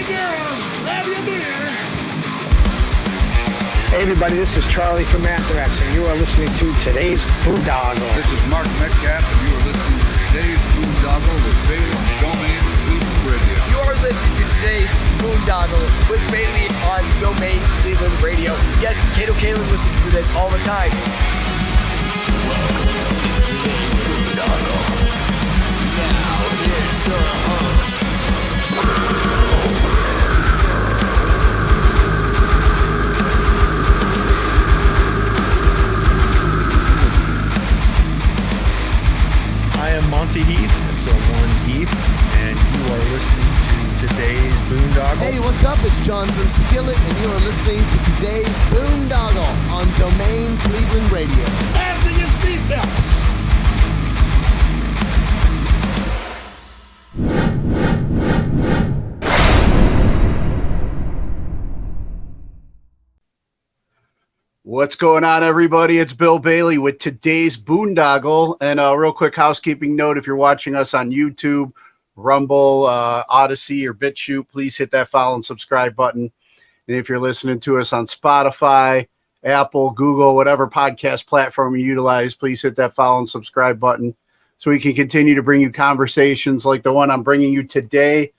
girls, grab your beers. Hey everybody, this is Charlie from Anthrax, and you are listening to today's Boondoggle. This is Mark Metcalf, and you are listening to today's Boondoggle with Bailey on Domain Cleveland Radio. You are listening to today's Boondoggle with Bailey on Domain Cleveland Radio. Yes, Kato Kalin listens to this all the time. Welcome to today's Boondoggle. Now here's your host. I am Monty Heath, so one Heath, and you are listening to today's Boondoggle. Hey, what's up? It's John from Skillet, and you are listening to today's Boondoggle on Domain Cleveland Radio. Fasten your seatbelts. What's going on, everybody? It's Bill Bailey with today's Boondoggle. And a real quick housekeeping note, if you're watching us on YouTube, Rumble, Odyssey, or BitChute, please hit that follow and subscribe button. And if you're listening to us on Spotify, Apple, Google, whatever podcast platform you utilize, please hit that follow and subscribe button so we can continue to bring you conversations like the one I'm bringing you today.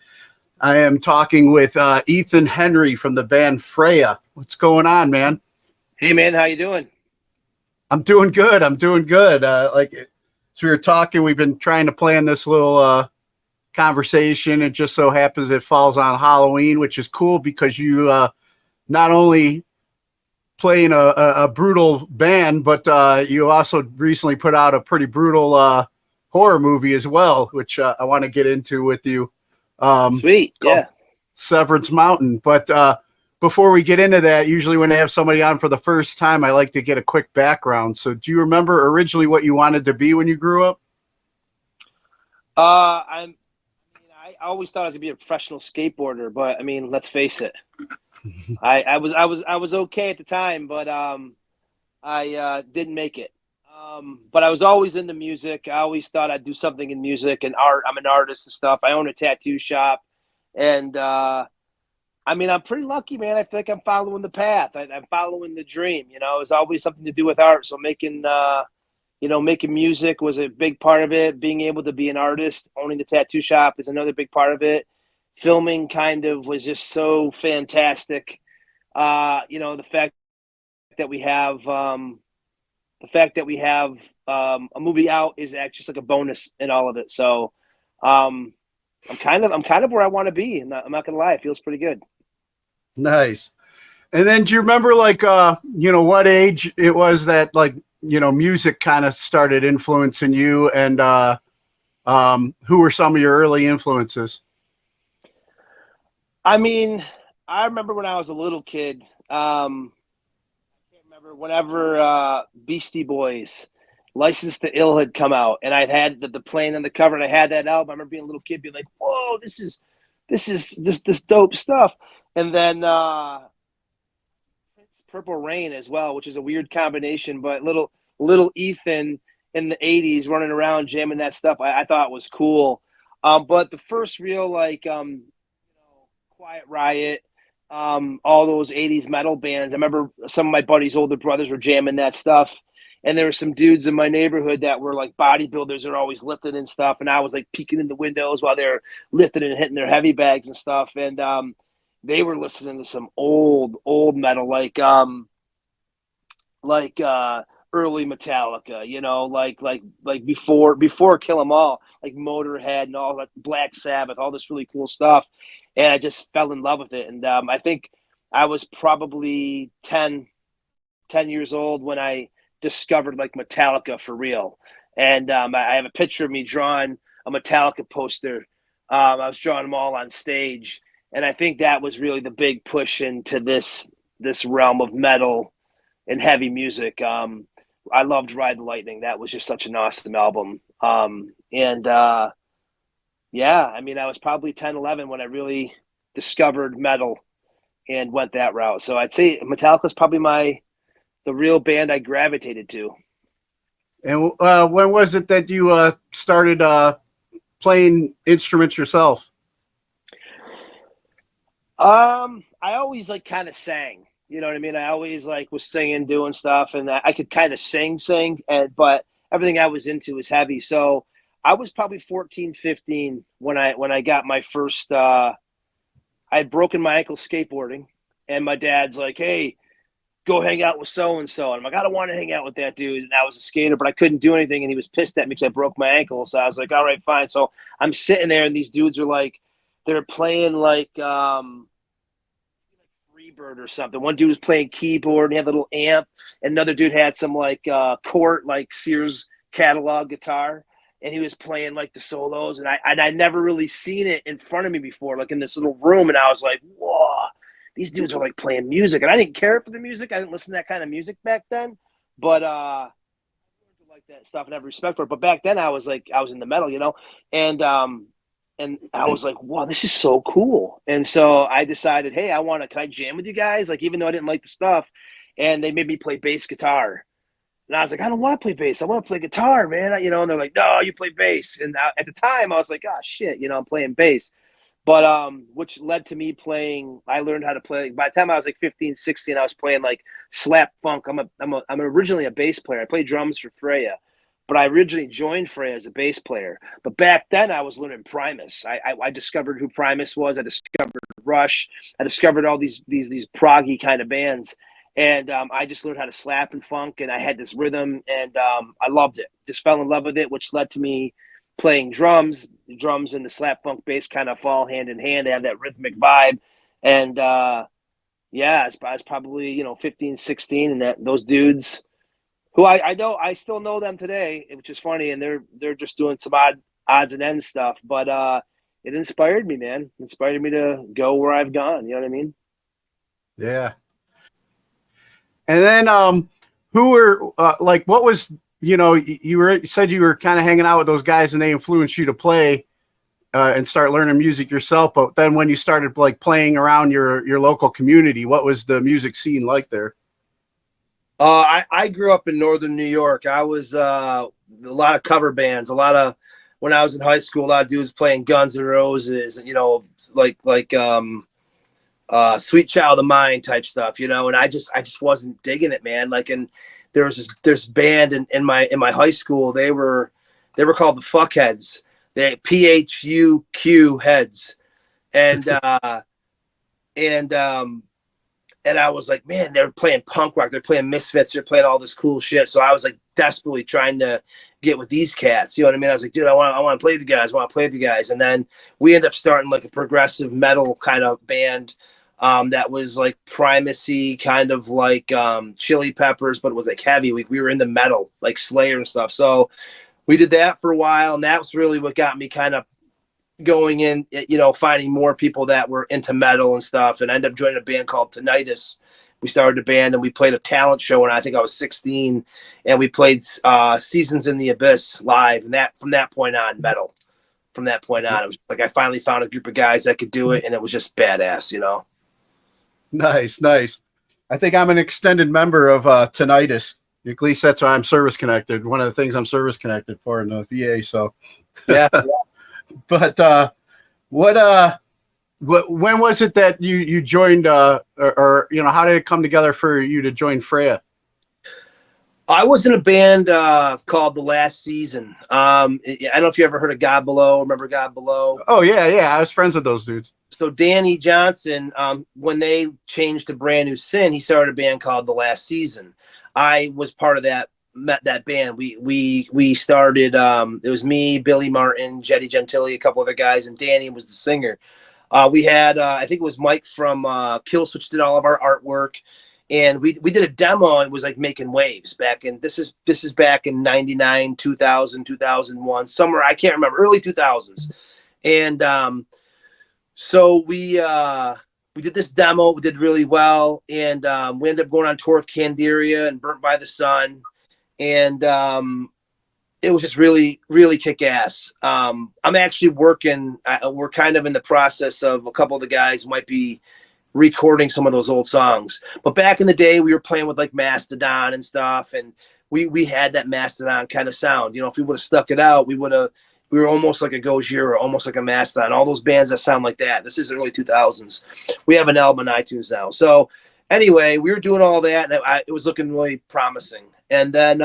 I am talking with Ethan Henry from the band Freya. What's going on, man? Hey man, how you doing? I'm doing good. Like, as we were talking, we've been trying to plan this little conversation. It just so happens it falls on Halloween, which is cool because you not only play in a brutal band, but you also recently put out a pretty brutal horror movie as well, which I want to get into with you. Sweet, yeah. Severance Mountain. But before we get into that, usually when I have somebody on for the first time, I like to get a quick background. So do you remember originally what you wanted to be when you grew up? I always thought I was gonna be a professional skateboarder, but I mean, let's face it. I was okay at the time, but I didn't make it. But I was always into music. I always thought I'd do something in music and art. I'm an artist and stuff. I own a tattoo shop, and I mean, I'm pretty lucky, man. I feel like I'm following the path. I'm following the dream. You know, it's always something to do with art. So making music was a big part of it. Being able to be an artist, owning the tattoo shop is another big part of it. Filming kind of was just so fantastic. The fact that we have a movie out is actually just like a bonus in all of it. So I'm kind of where I want to be. I'm not gonna lie, it feels pretty good. Nice. And then do you remember what age it was that music kind of started influencing you, and who were some of your early influences? I mean, I remember when I was a little kid, I can't remember whenever Beastie Boys, License to Ill had come out, and I'd had the plane on the cover, and I had that album. I remember being a little kid, being like, "Whoa, this is dope stuff." And then Purple Rain as well, which is a weird combination, but little Ethan in the '80s running around jamming that stuff, I thought was cool. But the first real Quiet Riot, all those '80s metal bands. I remember some of my buddies' older brothers were jamming that stuff. And there were some dudes in my neighborhood that were like bodybuilders that are always lifting and stuff. And I was like peeking in the windows while they're lifting and hitting their heavy bags and stuff. And they were listening to some old metal, like early Metallica, like before Kill 'Em All, like Motorhead and all that, Black Sabbath, all this really cool stuff. And I just fell in love with it. And I think I was probably 10 years old when I discovered like Metallica for real. And I have a picture of me drawing a Metallica poster. I was drawing them all on stage, and I think that was really the big push into this realm of metal and heavy music. I loved Ride the Lightning. That was just such an awesome album. Yeah, I mean, I was probably 10, 11 when I really discovered metal and went that route. So I'd say Metallica's probably the real band I gravitated to. And when was it that you started playing instruments yourself? I always like kind of sang. You know what I mean? I always like was singing, doing stuff, and I could kind of sing, but everything I was into was heavy. So I was probably 14, 15 when I got my first. I had broken my ankle skateboarding, and my dad's like, "Hey, go hang out with so and so." And I'm like, "I don't want to hang out with that dude." And I was a skater, but I couldn't do anything, and he was pissed at me because I broke my ankle. So I was like, "All right, fine." So I'm sitting there, and these dudes are like, they're playing like Freebird or something. One dude was playing keyboard and he had a little amp, and another dude had some like Cort, like Sears catalog guitar, and he was playing like the solos. And I never really seen it in front of me before, like in this little room, and I was like, whoa, these dudes are like playing music. And I didn't care for the music. I didn't listen to that kind of music back then, but I like that stuff and have respect for it. But back then I was in the metal, and I was like, wow, this is so cool. And so I decided, hey, can I jam with you guys? Like, even though I didn't like the stuff, and they made me play bass guitar. And I was like, I don't want to play bass. I want to play guitar, man. And they're like, no, you play bass. And at the time I was like, oh shit, I'm playing bass. But, which led to me I learned how to play. By the time I was like 15, 16, I was playing like slap funk. I'm originally a bass player. I played drums for Freya. But I originally joined Freya as a bass player. But back then I was learning Primus. I discovered who Primus was. I discovered Rush. I discovered all these proggy kind of bands. And I just learned how to slap and funk, and I had this rhythm, and I loved it. Just fell in love with it, which led to me playing drums. The drums and the slap funk bass kind of fall hand in hand. They have that rhythmic vibe. And I was probably 15, 16, and those dudes who I still know them today, which is funny, and they're just doing some odds and ends stuff. But it inspired me, man. It inspired me to go where I've gone. You know what I mean? Yeah. And then who were what was you said you were kind of hanging out with those guys and they influenced you to play and start learning music yourself. But then when you started like playing around your local community, what was the music scene like there? I grew up in northern New York. I was a lot of cover bands. When I was in high school, a lot of dudes playing Guns N' Roses, and Sweet Child of Mine type stuff, and I just wasn't digging it, man. Like, and there was this band in my high school. They were called the Fuckheads. They PHUQ heads, and I was like, man, they're playing punk rock. They're playing Misfits. They're playing all this cool shit. So I was like desperately trying to get with these cats. You know what I mean? I was like, dude, I want to play with you guys. I want to play with you guys. And then we ended up starting like a progressive metal kind of band that was like Primacy, kind of like Chili Peppers, but it was like heavy. We were into metal, like Slayer and stuff. So we did that for a while. And that was really what got me kind of going in, finding more people that were into metal and stuff, and I ended up joining a band called Tinnitus. We started a band and we played a talent show when I think I was 16, and we played Seasons in the Abyss live. And from that point on, metal. From that point on, it was like I finally found a group of guys that could do it, and it was just badass, Nice. I think I'm an extended member of Tinnitus. At least that's why I'm service connected. One of the things I'm service connected for in the VA. So yeah. But when was it that you joined or how did it come together for you to join Freya? I was in a band called The Last Season. I don't know if you ever heard of God Below. Remember God Below? Oh yeah. I was friends with those dudes. So Danny Johnson, when they changed to Brand New Sin, he started a band called The Last Season. I was part of that band. We started, it was me, Billy Martin, Jetty Gentili, a couple other guys, and Danny was the singer. We had I think it was Mike from Killswitch did all of our artwork, and we did a demo, and it was like making waves back in this is back in 99, 2000, 2001, somewhere, I can't remember, early 2000s. And so we did this demo. We did really well, and we ended up going on tour with Candiria and Burnt by the Sun. And it was just really, really kick ass. I'm actually working. We're kind of in the process of a couple of the guys might be recording some of those old songs. But back in the day, we were playing with like Mastodon and stuff. And we had that Mastodon kind of sound. If we would have stuck it out, we would have We were almost like a Gojira, almost like a Mastodon, all those bands that sound like that. This is early 2000s. We have an album on iTunes now. So anyway, we were doing all that, and it was looking really promising. And then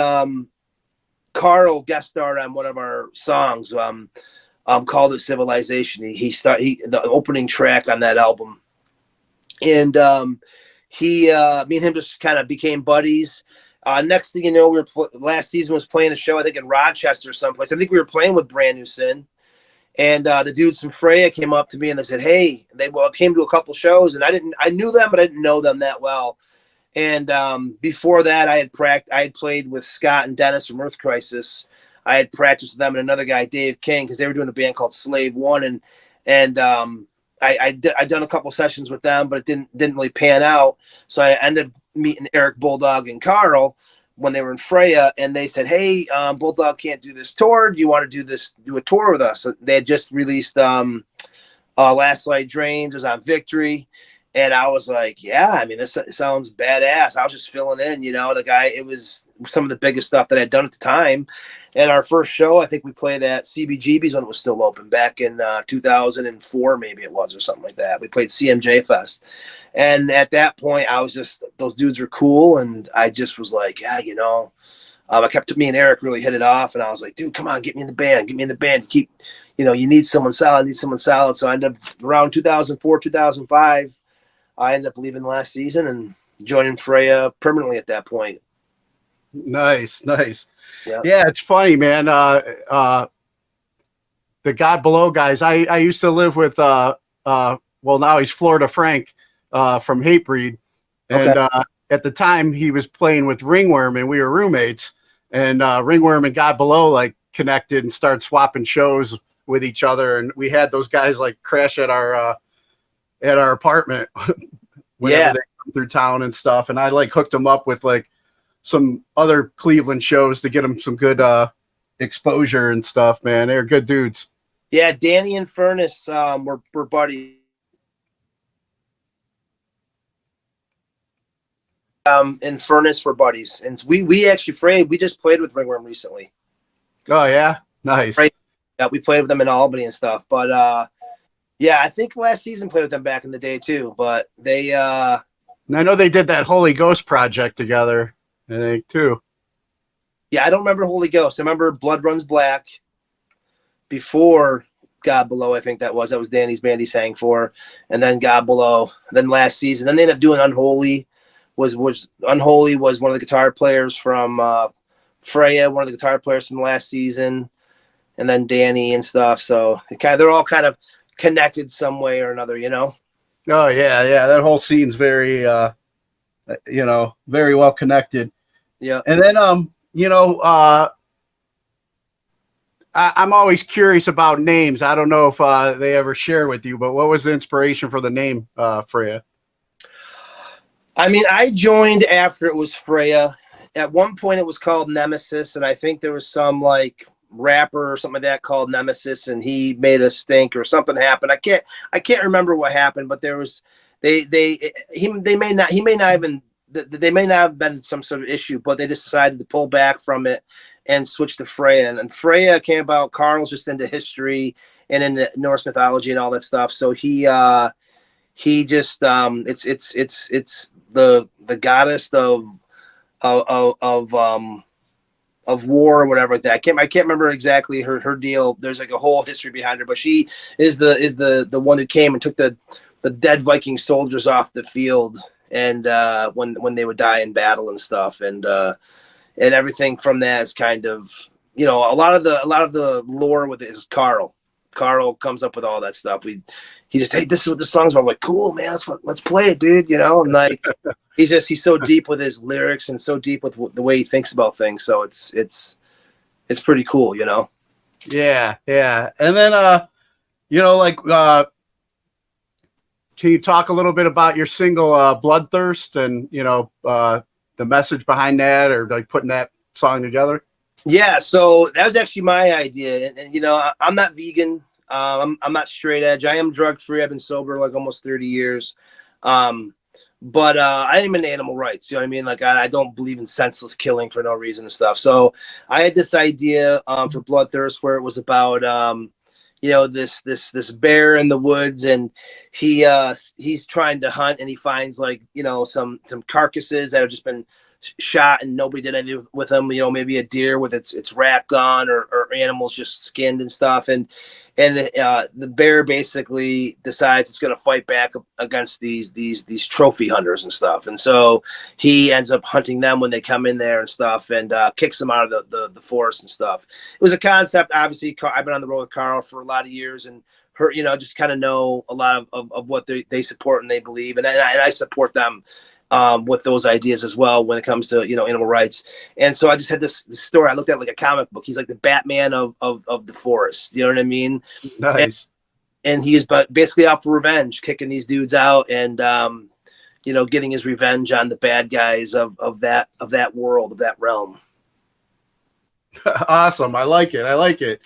Carl guest starred on one of our songs, called it Civilization. The opening track on that album. And me and him just kind of became buddies. Next thing you know, last season was playing a show, I think in Rochester someplace. I think we were playing with Brand New Sin. And the dudes from Freya came up to me and they said, hey, they came to a couple shows, and I knew them, but I didn't know them that well. And before that, I had played with Scott and Dennis from Earth Crisis. I had practiced with them and another guy, Dave King, because they were doing a band called Slave One, and I'd done a couple sessions with them, but it didn't really pan out. So I ended up meeting Eric, Bulldog, and Carl when they were in Freya, and they said, hey, Bulldog can't do this tour. Do you want to do a tour with us? So they had just released Last Light Drains. It was on Victory. And I was like, yeah, I mean, this sounds badass. I was just filling in, it was some of the biggest stuff that I'd done at the time. And our first show, I think we played at CBGB's when it was still open back in 2004, maybe it was, or something like that. We played CMJ Fest. And at that point, I was just, those dudes were cool. And I just was like, yeah, me and Eric really hit it off. And I was like, dude, come on, get me in the band. You keep, you need someone solid. So I ended up around 2004, 2005. I ended up leaving last season and joining Freya permanently at that point. Nice. Yeah, it's funny, man. The God Below guys, I used to live with, well, now he's Florida Frank from Hatebreed. And at the time, he was playing with Ringworm, and we were roommates. And Ringworm and God Below, like, connected and started swapping shows with each other. And we had those guys, like, crash at our apartment whenever they come through town and stuff. And I like hooked them up with like some other Cleveland shows to get them some good exposure and stuff, man. They're good dudes. Yeah. Danny and Furnace were buddies. And Furnace were buddies. And we actually, Freya, we just played with Ringworm recently. Oh yeah. Nice. Right. Yeah. We played with them in Albany and stuff, but yeah, I think last season played with them back in the day too, but they I know they did that Holy Ghost project together, I think too. Yeah, I don't remember Holy Ghost. I remember Blood Runs Black before God Below, I think that was Danny's band he sang for, and then God Below, then last season. Then they ended up doing Unholy. Unholy was one of the guitar players from Freya, one of the guitar players from last season, and then Danny and stuff. So they're all kind of connected some way or another, Oh yeah, that whole scene's very very well connected. Yeah. And then I'm always curious about names. I don't know if they ever share with you, but what was the inspiration for the name Freya? I mean, I joined after it was Freya. At one point it was called Nemesis, and I think there was some like rapper or something like that called Nemesis, and he made a stink or something happened. I can't remember what happened, but there was they may not have been some sort of issue, but they just decided to pull back from it and switch to Freya. And Freya came about. Carl's just into history and into Norse mythology and all that stuff, so he just it's the goddess of war or whatever like that. I can't remember exactly her deal. There's like a whole history behind her, but she is the one who came and took the dead Viking soldiers off the field, and when they would die in battle and stuff, and everything from that is kind of a lot of the lore with it is Carl. Carl comes up with all that stuff. He just, hey, this is what the song's about. I'm like, cool, man, let's play it, dude. And like he's so deep with his lyrics and so deep with the way he thinks about things. So it's pretty cool, Yeah. And then can you talk a little bit about your single Bloodthirst and the message behind that, or like putting that song together? Yeah, so that was actually my idea, and I'm not vegan, I'm not straight edge. I am drug free. I've been sober like almost 30 years, but I am into animal rights. You know what I mean? Like I don't believe in senseless killing for no reason and stuff. So I had this idea for Bloodthirst where it was about this bear in the woods, and he's trying to hunt, and he finds like some carcasses that have just been shot and nobody did anything with them, maybe a deer with its rat gone, or animals just skinned and stuff, and the bear basically decides it's going to fight back against these trophy hunters and stuff, and so he ends up hunting them when they come in there and stuff, and kicks them out of the forest and stuff. It was a concept. Obviously, I've been on the road with Carl for a lot of years, and her, just kind of know a lot of what they support and they believe, and I support them with those ideas as well when it comes to animal rights. And so I just had this story. I looked at like a comic book. He's like the Batman of the forest. You know what I mean? Nice. And he's basically out for revenge, kicking these dudes out, and getting his revenge on the bad guys of that world, of that realm. Awesome. I like it.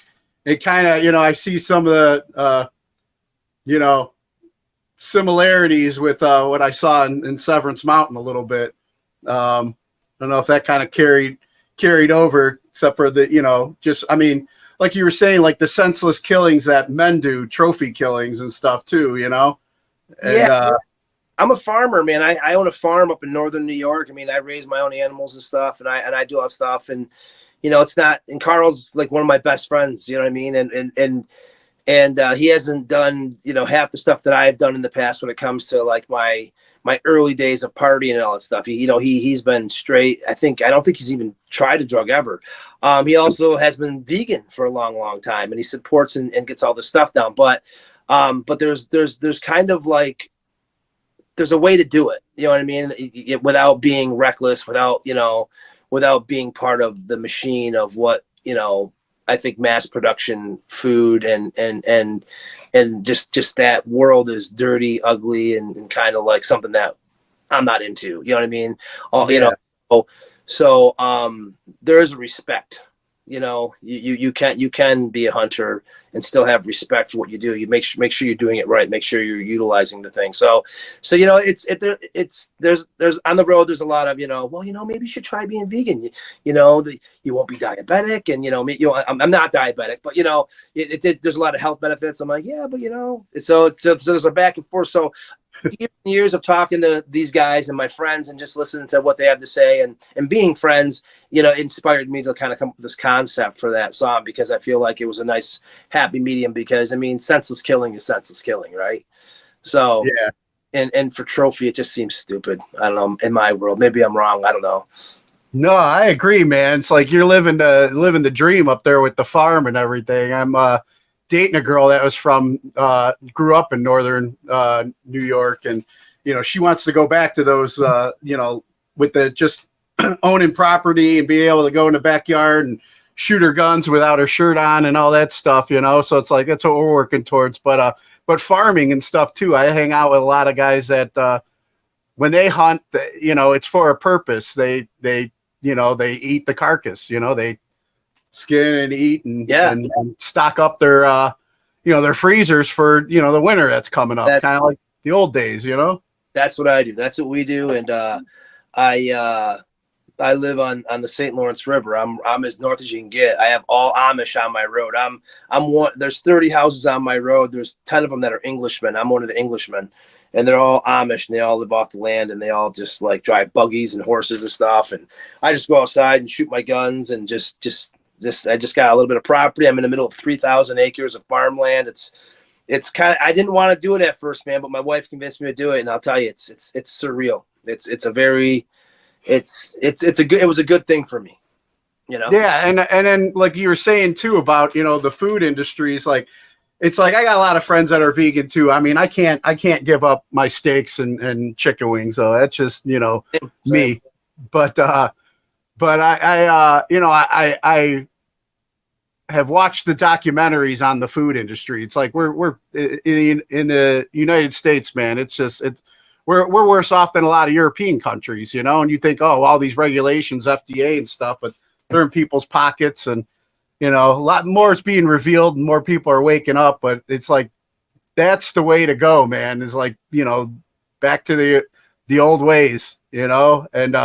It kind of, I see some of the similarities with what I saw in Severance Mountain a little bit. I don't know if that kind of carried over, except for the, like you were saying, like the senseless killings that men do, trophy killings and stuff too, And, yeah. I'm a farmer, man. I own a farm up in northern New York. I raise my own animals and stuff, and I do all that stuff. And, it's not, and Carl's like one of my best friends, you know what I mean? And he hasn't done, half the stuff that I've done in the past when it comes to like my early days of partying and all that stuff. He's been straight. I don't think he's even tried a drug ever. He also has been vegan for a long, long time, and he supports and gets all this stuff down. But there's kind of like, there's a way to do it. You know what I mean? Without being reckless, without being part of the machine of what, I think mass production food and just that world is dirty, ugly, and kind of like something that I'm not into. You know what I mean? So there is a respect. You can be a hunter and still have respect for what you do. You make sure you're doing it right. Make sure you're utilizing the thing. So there's on the road. There's a lot of maybe you should try being vegan. You won't be diabetic, and I'm not diabetic, but there's a lot of health benefits. I'm like, yeah, but so there's a back and forth. So years of talking to these guys and my friends and just listening to what they have to say and being friends, inspired me to kind of come up with this concept for that song, because I feel like it was a nice happy medium, because senseless killing is senseless killing, right? So yeah, and for trophy it just seems stupid. I don't know, in my world, maybe I'm wrong, I don't know. No, I agree, man. It's like you're living the dream up there with the farm and everything. I'm dating a girl that was grew up in northern New York, and she wants to go back to those with the just owning property and being able to go in the backyard and shoot her guns without her shirt on and all that stuff, so it's like that's what we're working towards. But farming and stuff too, I hang out with a lot of guys that when they hunt, it's for a purpose. They eat the carcass, they skin and eat and stock up their their freezers for the winter that's coming up, kind of like the old days. That's what I do. That's what we do. And I live on the St. Lawrence River. I'm as north as you can get. I have all Amish on my road. I'm one. There's 30 houses on my road. There's 10 of them that are Englishmen. I'm one of the Englishmen, and they're all Amish, and they all live off the land, and they all just like drive buggies and horses and stuff. And I just go outside and shoot my guns and just I just got a little bit of property. I'm in the middle of 3,000 acres of farmland. It's kind of, I didn't want to do it at first, man, but my wife convinced me to do it, and I'll tell you, it's surreal. It was a good thing for me, Yeah, and then like you were saying too about the food industries, like it's like I got a lot of friends that are vegan too. I can't give up my steaks and chicken wings, so that's just me. But I have watched the documentaries on the food industry. It's like we're in the United States, man. We're worse off than a lot of European countries, and you think, oh, all these regulations, FDA and stuff, but they're in people's pockets, and a lot more is being revealed and more people are waking up. But it's like that's the way to go, man. Is like back to the old ways, you know, and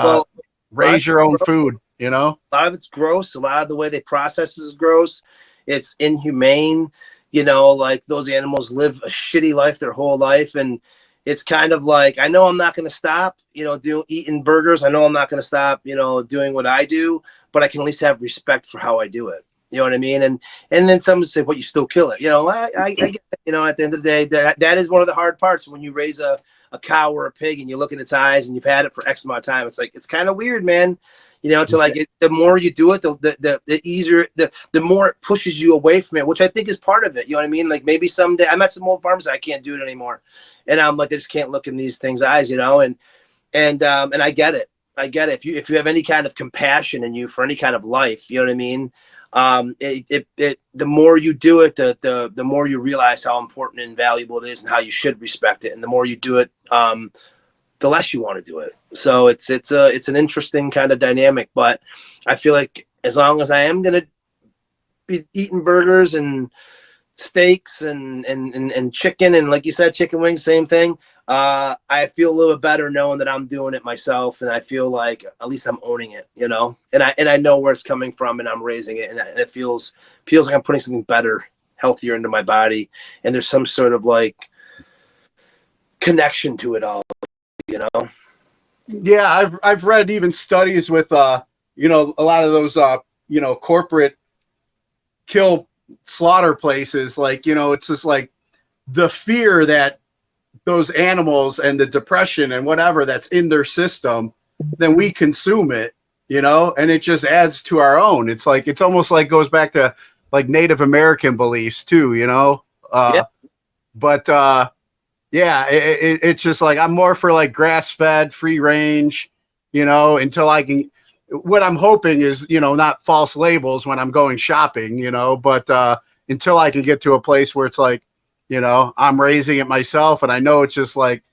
raise your own food, you know. A lot of it's gross. A lot of the way they process is gross. It's inhumane. You know, like those animals live a shitty life their whole life, and it's kind of like, I know I'm not going to stop, you know, eating burgers. I know I'm not going to stop, you know, doing what I do, but I can at least have respect for how I do it. You know what I mean? And then someone say, "But you still kill it." You know, I get it. You know, at the end of the day, that is one of the hard parts when you raise a cow or a pig and you look in its eyes and you've had it for X amount of time. It's like, it's kind of weird, man. You know, to like the more you do it, the easier, the more it pushes you away from it, which I think is part of it. You know what I mean? Like maybe someday I met some old farmers, I can't do it anymore, and I'm like, I just can't look in these things' eyes, you know. And I get it. I get it. If you have any kind of compassion in you for any kind of life, you know what I mean. The more you do it, the more you realize how important and valuable it is, and how you should respect it. And the more you do it, the less you want to do it. So it's an interesting kind of dynamic, but I feel like as long as I am going to be eating burgers and steaks and chicken, and like you said, chicken wings, same thing. I feel a little bit better knowing that I'm doing it myself, and I feel like at least I'm owning it, you know, and I know where it's coming from, and I'm raising it, and it feels like I'm putting something better, healthier into my body, and there's some sort of like connection to it all. You know, yeah, I've read even studies with you know, a lot of those you know, corporate slaughter places, like, you know, it's just like the fear that those animals and the depression and whatever that's in their system, then we consume it, you know, and it just adds to our own. It's like, it's almost like goes back to like Native American beliefs too, you know. But yeah, it's just like, I'm more for like grass-fed, free range, you know, until I can. What I'm hoping is, you know, not false labels when I'm going shopping, you know, but until I can get to a place where it's like, you know, I'm raising it myself, and I know it's just like,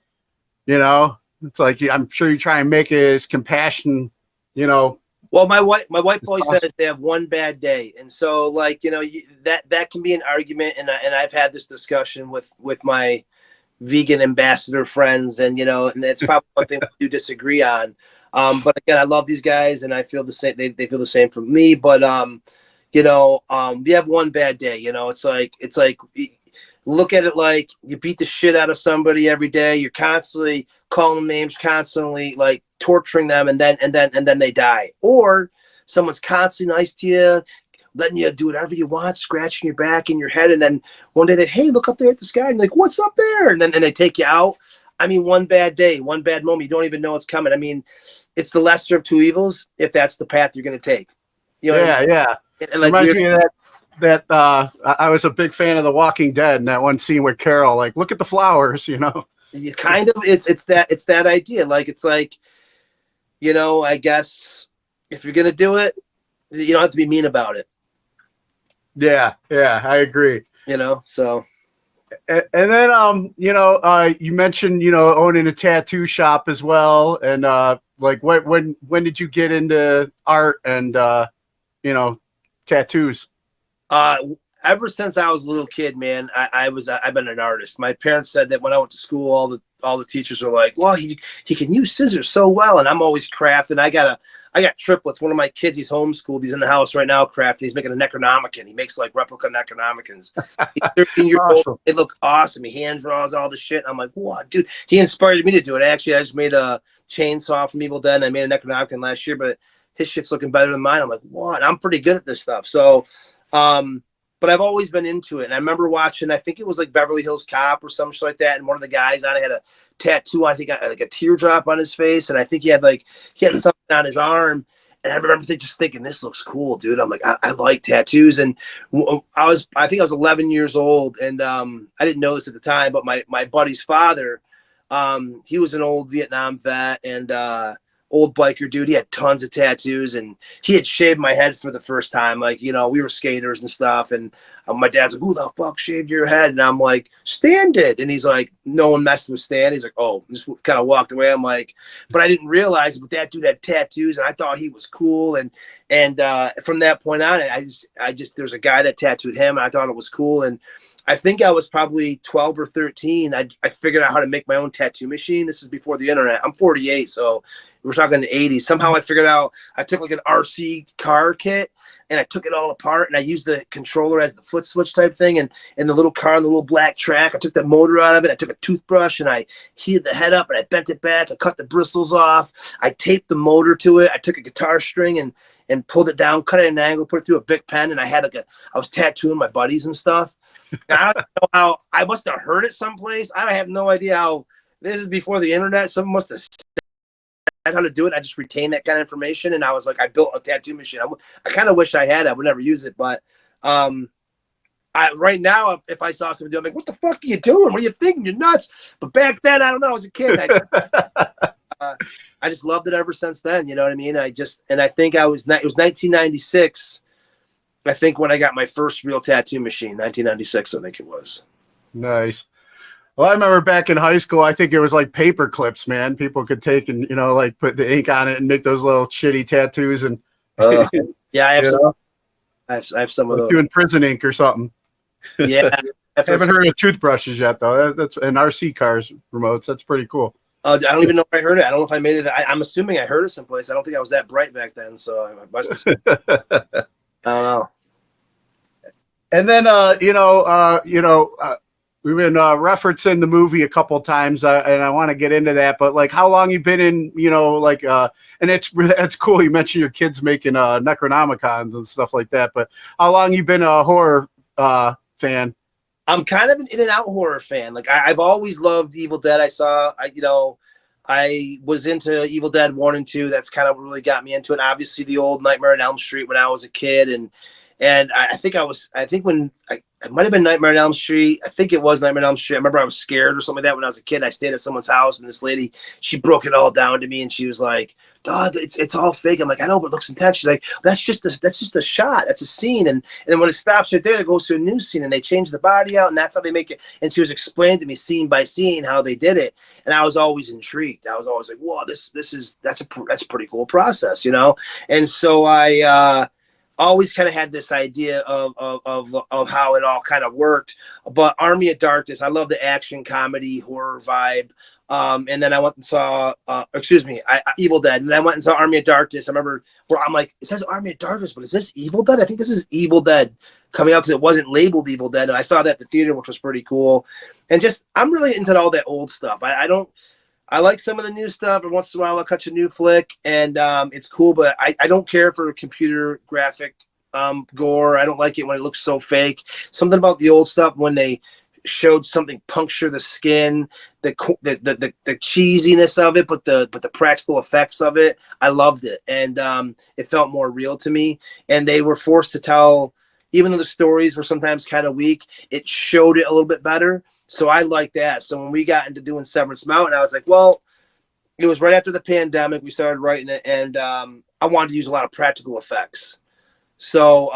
you know, it's like, I'm sure you try and make it as compassion, you know. Well, my wife always says they have one bad day, and so like, you know, that can be an argument, and I've had this discussion with my vegan ambassador friends, and you know, and that's probably one thing we do disagree on. But again, I love these guys, and I feel the same. They feel the same from me. But you know, you have one bad day. You know, it's like look at it like you beat the shit out of somebody every day. You're constantly calling them names, constantly like torturing them, and then they die. Or someone's constantly nice to you, letting you do whatever you want, scratching your back and your head, and then one day hey, look up there at the sky, and like, what's up there? And then they take you out. I mean, one bad day, one bad moment, you don't even know it's coming. I mean, it's the lesser of two evils if that's the path you're going to take. You know Yeah, I mean? yeah. And like, reminds me of that I was a big fan of The Walking Dead, and that one scene with Carol, like, look at the flowers, you know. You kind of, it's that idea. Like, it's like, you know, I guess if you're going to do it, you don't have to be mean about it. Yeah, I agree. You know, so. And then, you know, you mentioned, you know, owning a tattoo shop as well. And like, when did you get into art and, you know, tattoos? Ever since I was a little kid, man, I've been an artist. My parents said that when I went to school, all the teachers were like, well, he can use scissors so well. And I'm always crafting. I got triplets. One of my kids, he's homeschooled. He's in the house right now crafting. He's making a Necronomicon. He makes like replica Necronomicons. He's 13 years old. They look awesome. He hand draws all the shit. I'm like, what, dude? He inspired me to do it. Actually, I just made a chainsaw from Evil Dead, and I made a Necronomicon last year, but his shit's looking better than mine. I'm like, what? I'm pretty good at this stuff. So, but I've always been into it. And I remember watching, I think it was like Beverly Hills Cop or some shit like that. And one of the guys on it had a tattoo, I think like a teardrop on his face. And I think he had something on his arm. And I remember just thinking, this looks cool, dude. I'm like, I like tattoos. And I think I was 11 years old. And I didn't know this at the time, but my buddy's father, he was an old Vietnam vet and old biker dude. He had tons of tattoos, and he had shaved my head for the first time. Like, you know, we were skaters and stuff. And my dad's like, who the fuck shaved your head? And I'm like, Stan did. And he's like, no one messed with Stan. He's like, oh, just kind of walked away. I'm like, but I didn't realize, but that dude had tattoos, and I thought he was cool. And from that point on, I just there's a guy that tattooed him, and I thought it was cool. And I think I was probably 12 or 13. I figured out how to make my own tattoo machine. This is before the internet. I'm 48, so we're talking the 80s. Somehow I figured out, I took like an RC car kit, and I took it all apart, and I used the controller as the foot switch type thing, and the little car and the little black track. I took the motor out of it. I took a toothbrush, and I heated the head up, and I bent it back. I cut the bristles off. I taped the motor to it. I took a guitar string and pulled it down, cut it at an angle, put it through a Bic pen, and I was tattooing my buddies and stuff. And I don't know how, I must have heard it someplace. I have no idea how. This is before the internet. Someone must have said how to do it. I just retained that kind of information, and I was like, I built a tattoo machine. I kind of wish I had. I would never use it, but right now, if I saw somebody, I'm like, what the fuck are you doing? What are you thinking? You're nuts. But back then, I don't know. I was a kid. I just loved it ever since then. You know what I mean? I think it was 1996. I think when I got my first real tattoo machine, 1996, I think it was. Nice. Well, I remember back in high school, I think it was like paper clips, man. People could take and, like put the ink on it and make those little shitty tattoos. And yeah, I have some. I have some of those. Doing prison ink or something. Yeah. I haven't heard of toothbrushes yet, though. That's and RC cars remotes. That's pretty cool. I don't even know if I heard it. I don't know if I made it. I'm assuming I heard it someplace. I don't think I was that bright back then, so I must have. I don't know. And then, we've been referencing the movie a couple of times, and I want to get into that. But like, how long you been in? And it's cool. You mentioned your kids making Necronomicons and stuff like that. But how long you been a horror fan? I'm kind of an in and out horror fan. Like I've always loved Evil Dead. I was into Evil Dead 1 and 2. That's kind of what really got me into it. Obviously, the old Nightmare on Elm Street when I was a kid, and I think when it might have been Nightmare on Elm Street. I think it was Nightmare on Elm Street. I remember I was scared or something like that when I was a kid. I stayed at someone's house, and this lady, she broke it all down to me, and she was like, "Dog, it's all fake." I'm like, "I know, but it looks intense." She's like, "That's just a shot. That's a scene." And then when it stops right there, it goes to a new scene, and they change the body out, and that's how they make it. And she was explaining to me scene by scene how they did it, and I was always intrigued. I was always like, "Whoa, that's a pretty cool process," And so I always kind of had this idea of how it all kind of worked. But Army of Darkness, I love the action comedy horror vibe. And then I went and saw Evil Dead, and I went and saw Army of Darkness. I remember where I'm like, it says Army of Darkness, but is this Evil Dead? I think this is Evil Dead coming out because it wasn't labeled Evil Dead, and I saw that at the theater, which was pretty cool. And just I'm really into all that old stuff. I like some of the new stuff, and once in a while I'll catch a new flick, and it's cool, but I don't care for computer graphic gore. I don't like it when it looks so fake. Something about the old stuff when they showed something puncture the skin, the cheesiness of it, but the practical effects of it, I loved it, and it felt more real to me. And they were forced to tell, even though the stories were sometimes kind of weak, it showed it a little bit better. So I like that. So when we got into doing Severance Mountain, I was like, well, it was right after the pandemic. We started writing it, and I wanted to use a lot of practical effects. So,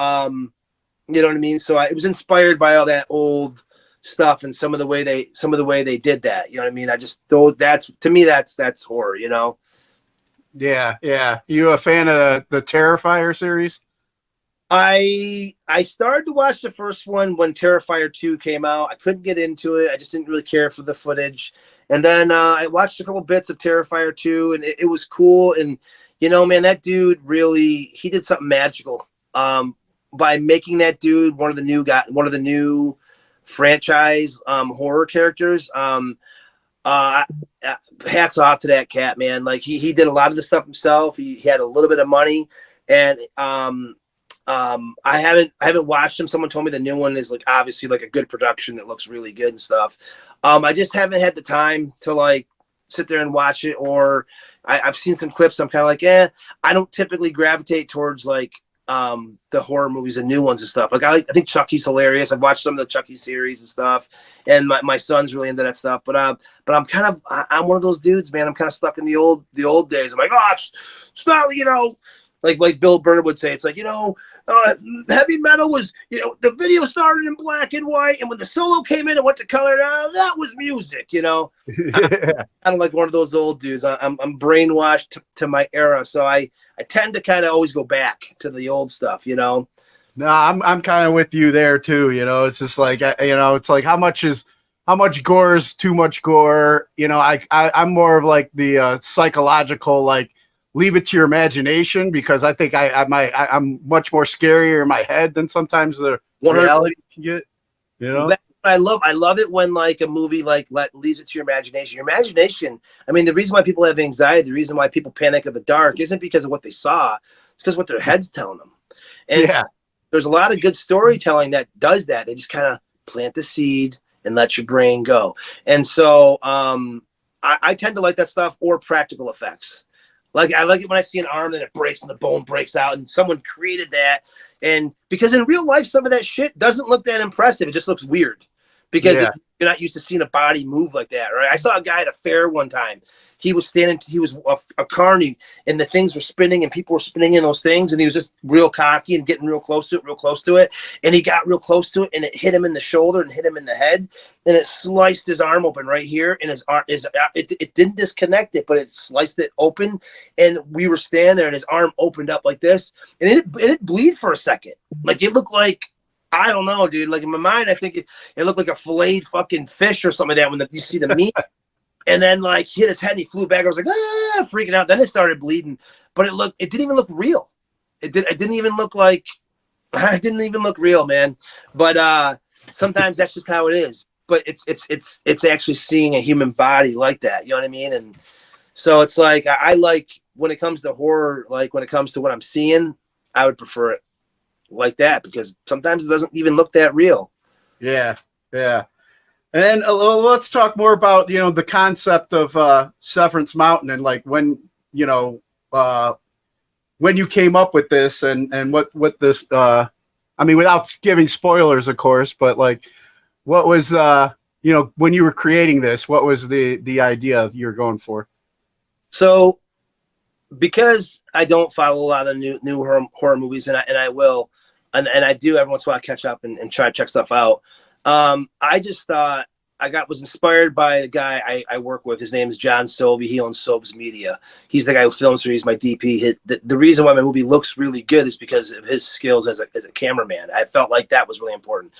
you know what I mean? So it was inspired by all that old stuff and some of the way they did that. You know what I mean? To me, that's horror, Yeah. You a fan of the Terrifier series? I started to watch the first one when Terrifier 2 came out. I couldn't get into it. I just didn't really care for the footage. And then I watched a couple bits of Terrifier 2, and it was cool. And, man, that dude he did something magical by making that dude one of the new franchise horror characters. Hats off to that cat, man. Like he did a lot of the stuff himself. He had a little bit of money, and I haven't watched them. Someone told me the new one is obviously a good production that looks really good and stuff. I just haven't had the time to sit there and watch it, or I've seen some clips. I'm kind of like, I don't typically gravitate towards the horror movies, the new ones and stuff. I think Chucky's hilarious. I've watched some of the Chucky series and stuff, and my son's really into that stuff. But I'm I'm one of those dudes, man. I'm kind of stuck in the old days. I'm like, it's not, like Bill Burr would say, it's like, heavy metal was, the video started in black and white, and when the solo came in and went to color, that was music, I'm kind of like one of those old dudes. I'm brainwashed to my era, so I tend to kind of always go back to the old stuff, No, I'm kind of with you there too. It's just like, it's like how much gore is too much gore. I'm more of like the psychological, like leave it to your imagination, because I think I'm much more scarier in my head than sometimes the reality can get. I love it when like a movie leaves it to your imagination. Your imagination. I mean, the reason why people have anxiety, the reason why people panic in the dark, isn't because of what they saw. It's because what their head's telling them. And there's a lot of good storytelling that does that. They just kind of plant the seed and let your brain go. And so I tend to like that stuff, or practical effects. Like I like it when I see an arm and it breaks and the bone breaks out, and someone created that. And because in real life, some of that shit doesn't look that impressive. It just looks weird because you're not used to seeing a body move like that, right? I saw a guy at a fair one time. He was a carny, and the things were spinning, and people were spinning in those things, and he was just real cocky and getting real close to it. And he got real close to it, and it hit him in the shoulder and hit him in the head, and it sliced his arm open right here. And his arm it didn't disconnect it, but it sliced it open. And we were standing there, and his arm opened up like this, and it didn't bleed for a second. Like it looked like, I don't know, dude. Like in my mind, I think it looked like a filleted fucking fish or something like that when you see the meat. And then like hit his head and he flew back. I was like, freaking out. Then it started bleeding, but it didn't even look real. It didn't even look real, man. But sometimes that's just how it is. But it's actually seeing a human body like that. You know what I mean? And so it's like, I like when it comes to horror, like when it comes to what I'm seeing, I would prefer it like that, because sometimes it doesn't even look that real. Yeah. And then let's talk more about the concept of Severance Mountain, and like when you came up with this, and what this I mean, without giving spoilers, of course, but like what was when you were creating this, what was the idea you were going for? So because I don't follow a lot of new horror movies, and I will, and I do every once in a while catch up and try to check stuff out. I just thought was inspired by a guy I work with. His name is John Sovey. He owns Sove's Media. He's the guy who films for me. He's my DP. The reason why my movie looks really good is because of his skills as a cameraman. I felt like that was really important.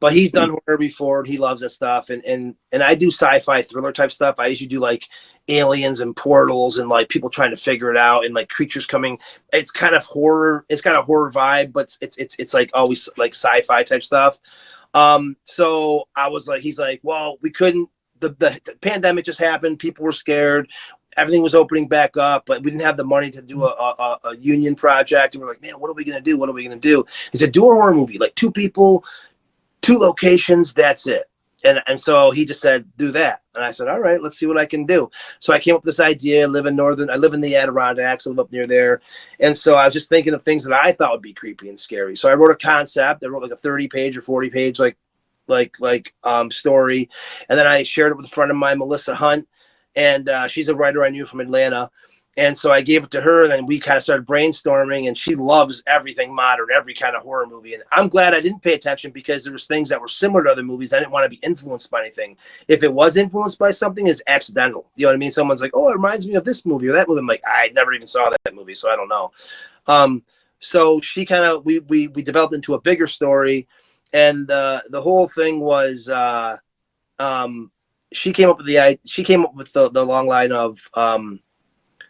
But he's done horror before, and he loves that stuff. And I do sci-fi thriller type stuff. I usually do like aliens and portals and like people trying to figure it out and like creatures coming. It's kind of horror. It's got a horror vibe, but it's like always like sci-fi type stuff. So I was like, he's like, well, we couldn't, the pandemic just happened. People were scared. Everything was opening back up, but we didn't have the money to do a union project. And we're like, man, what are we going to do? What are we going to do? He said, do a horror movie, like 2 people, 2 locations. That's it. And so he just said, do that. And I said, all right, let's see what I can do. So I came up with this idea. I live in the Adirondacks. I live up near there. And so I was just thinking of things that I thought would be creepy and scary. So I wrote a concept. I wrote like a 30-page or 40-page story. And then I shared it with a friend of mine, Melissa Hunt. And she's a writer I knew from Atlanta. And so I gave it to her, and then we kind of started brainstorming, and she loves everything modern, every kind of horror movie. And I'm glad I didn't pay attention, because there was things that were similar to other movies. I didn't want to be influenced by anything. If it was influenced by something, it's accidental. You know what I mean? Someone's like, oh, it reminds me of this movie or that movie. I'm like, I never even saw that movie, so I don't know. So she kind of, we developed into a bigger story. And the whole thing was, she came up with the long line of,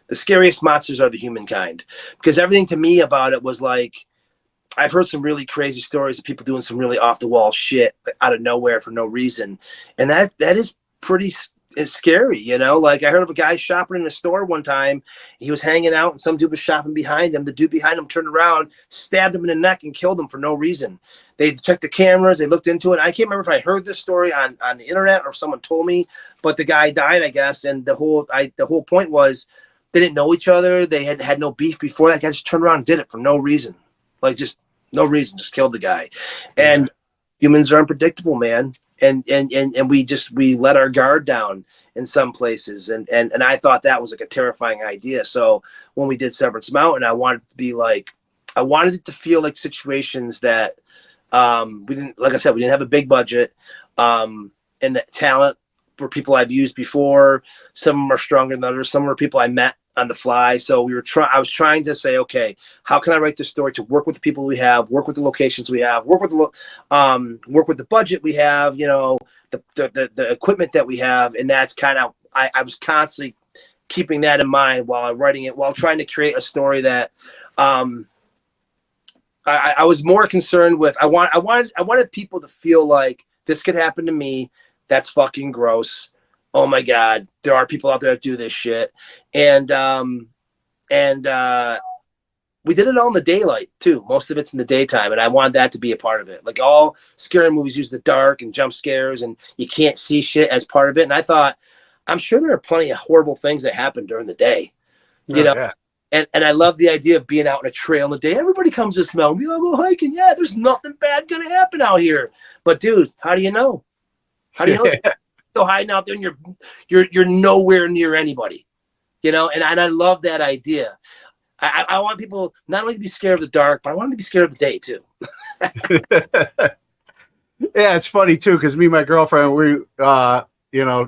the scariest monsters are the humankind, because everything to me about it was like, I've heard some really crazy stories of people doing some really off the wall shit out of nowhere for no reason. And that is pretty scary, you know? Like I heard of a guy shopping in a store one time. He was hanging out and some dude was shopping behind him. The dude behind him turned around, stabbed him in the neck and killed him for no reason. They checked the cameras. They looked into it. I can't remember if I heard this story on the internet or if someone told me, but the guy died, I guess. And the whole point was, they didn't know each other. They had no beef before. That guy just turned around and did it for no reason. Like just no reason, just killed the guy. And humans are unpredictable, man. and we let our guard down in some places, and I thought that was like a terrifying idea. So when we did Severance Mountain, I wanted it to feel like situations that we didn't, like I said, we didn't have a big budget, and the talent were people I've used before. Some of them are stronger than others. Some are people I met on the fly. So I was trying to say, okay, how can I write this story to work with the people we have, work with the locations we have, work with the budget we have, the equipment that we have. And that's kind of, I was constantly keeping that in mind while I'm writing it, while trying to create a story that, I was more concerned with. I wanted people to feel like this could happen to me. That's fucking gross. Oh my God, there are people out there that do this shit. And we did it all in the daylight too. Most of it's in the daytime. And I wanted that to be a part of it. Like all scary movies use the dark and jump scares and you can't see shit as part of it. And I thought, I'm sure there are plenty of horrible things that happen during the day, Yeah. And I love the idea of being out on a trail in the day. Everybody comes to this mountain. We all go hiking. Yeah, there's nothing bad going to happen out here. But dude, how do you know? How do you know? Still hiding out there and you're nowhere near anybody, and I love that idea. I want people not only to be scared of the dark, but I want them to be scared of the day too. Yeah, it's funny too, because me and my girlfriend,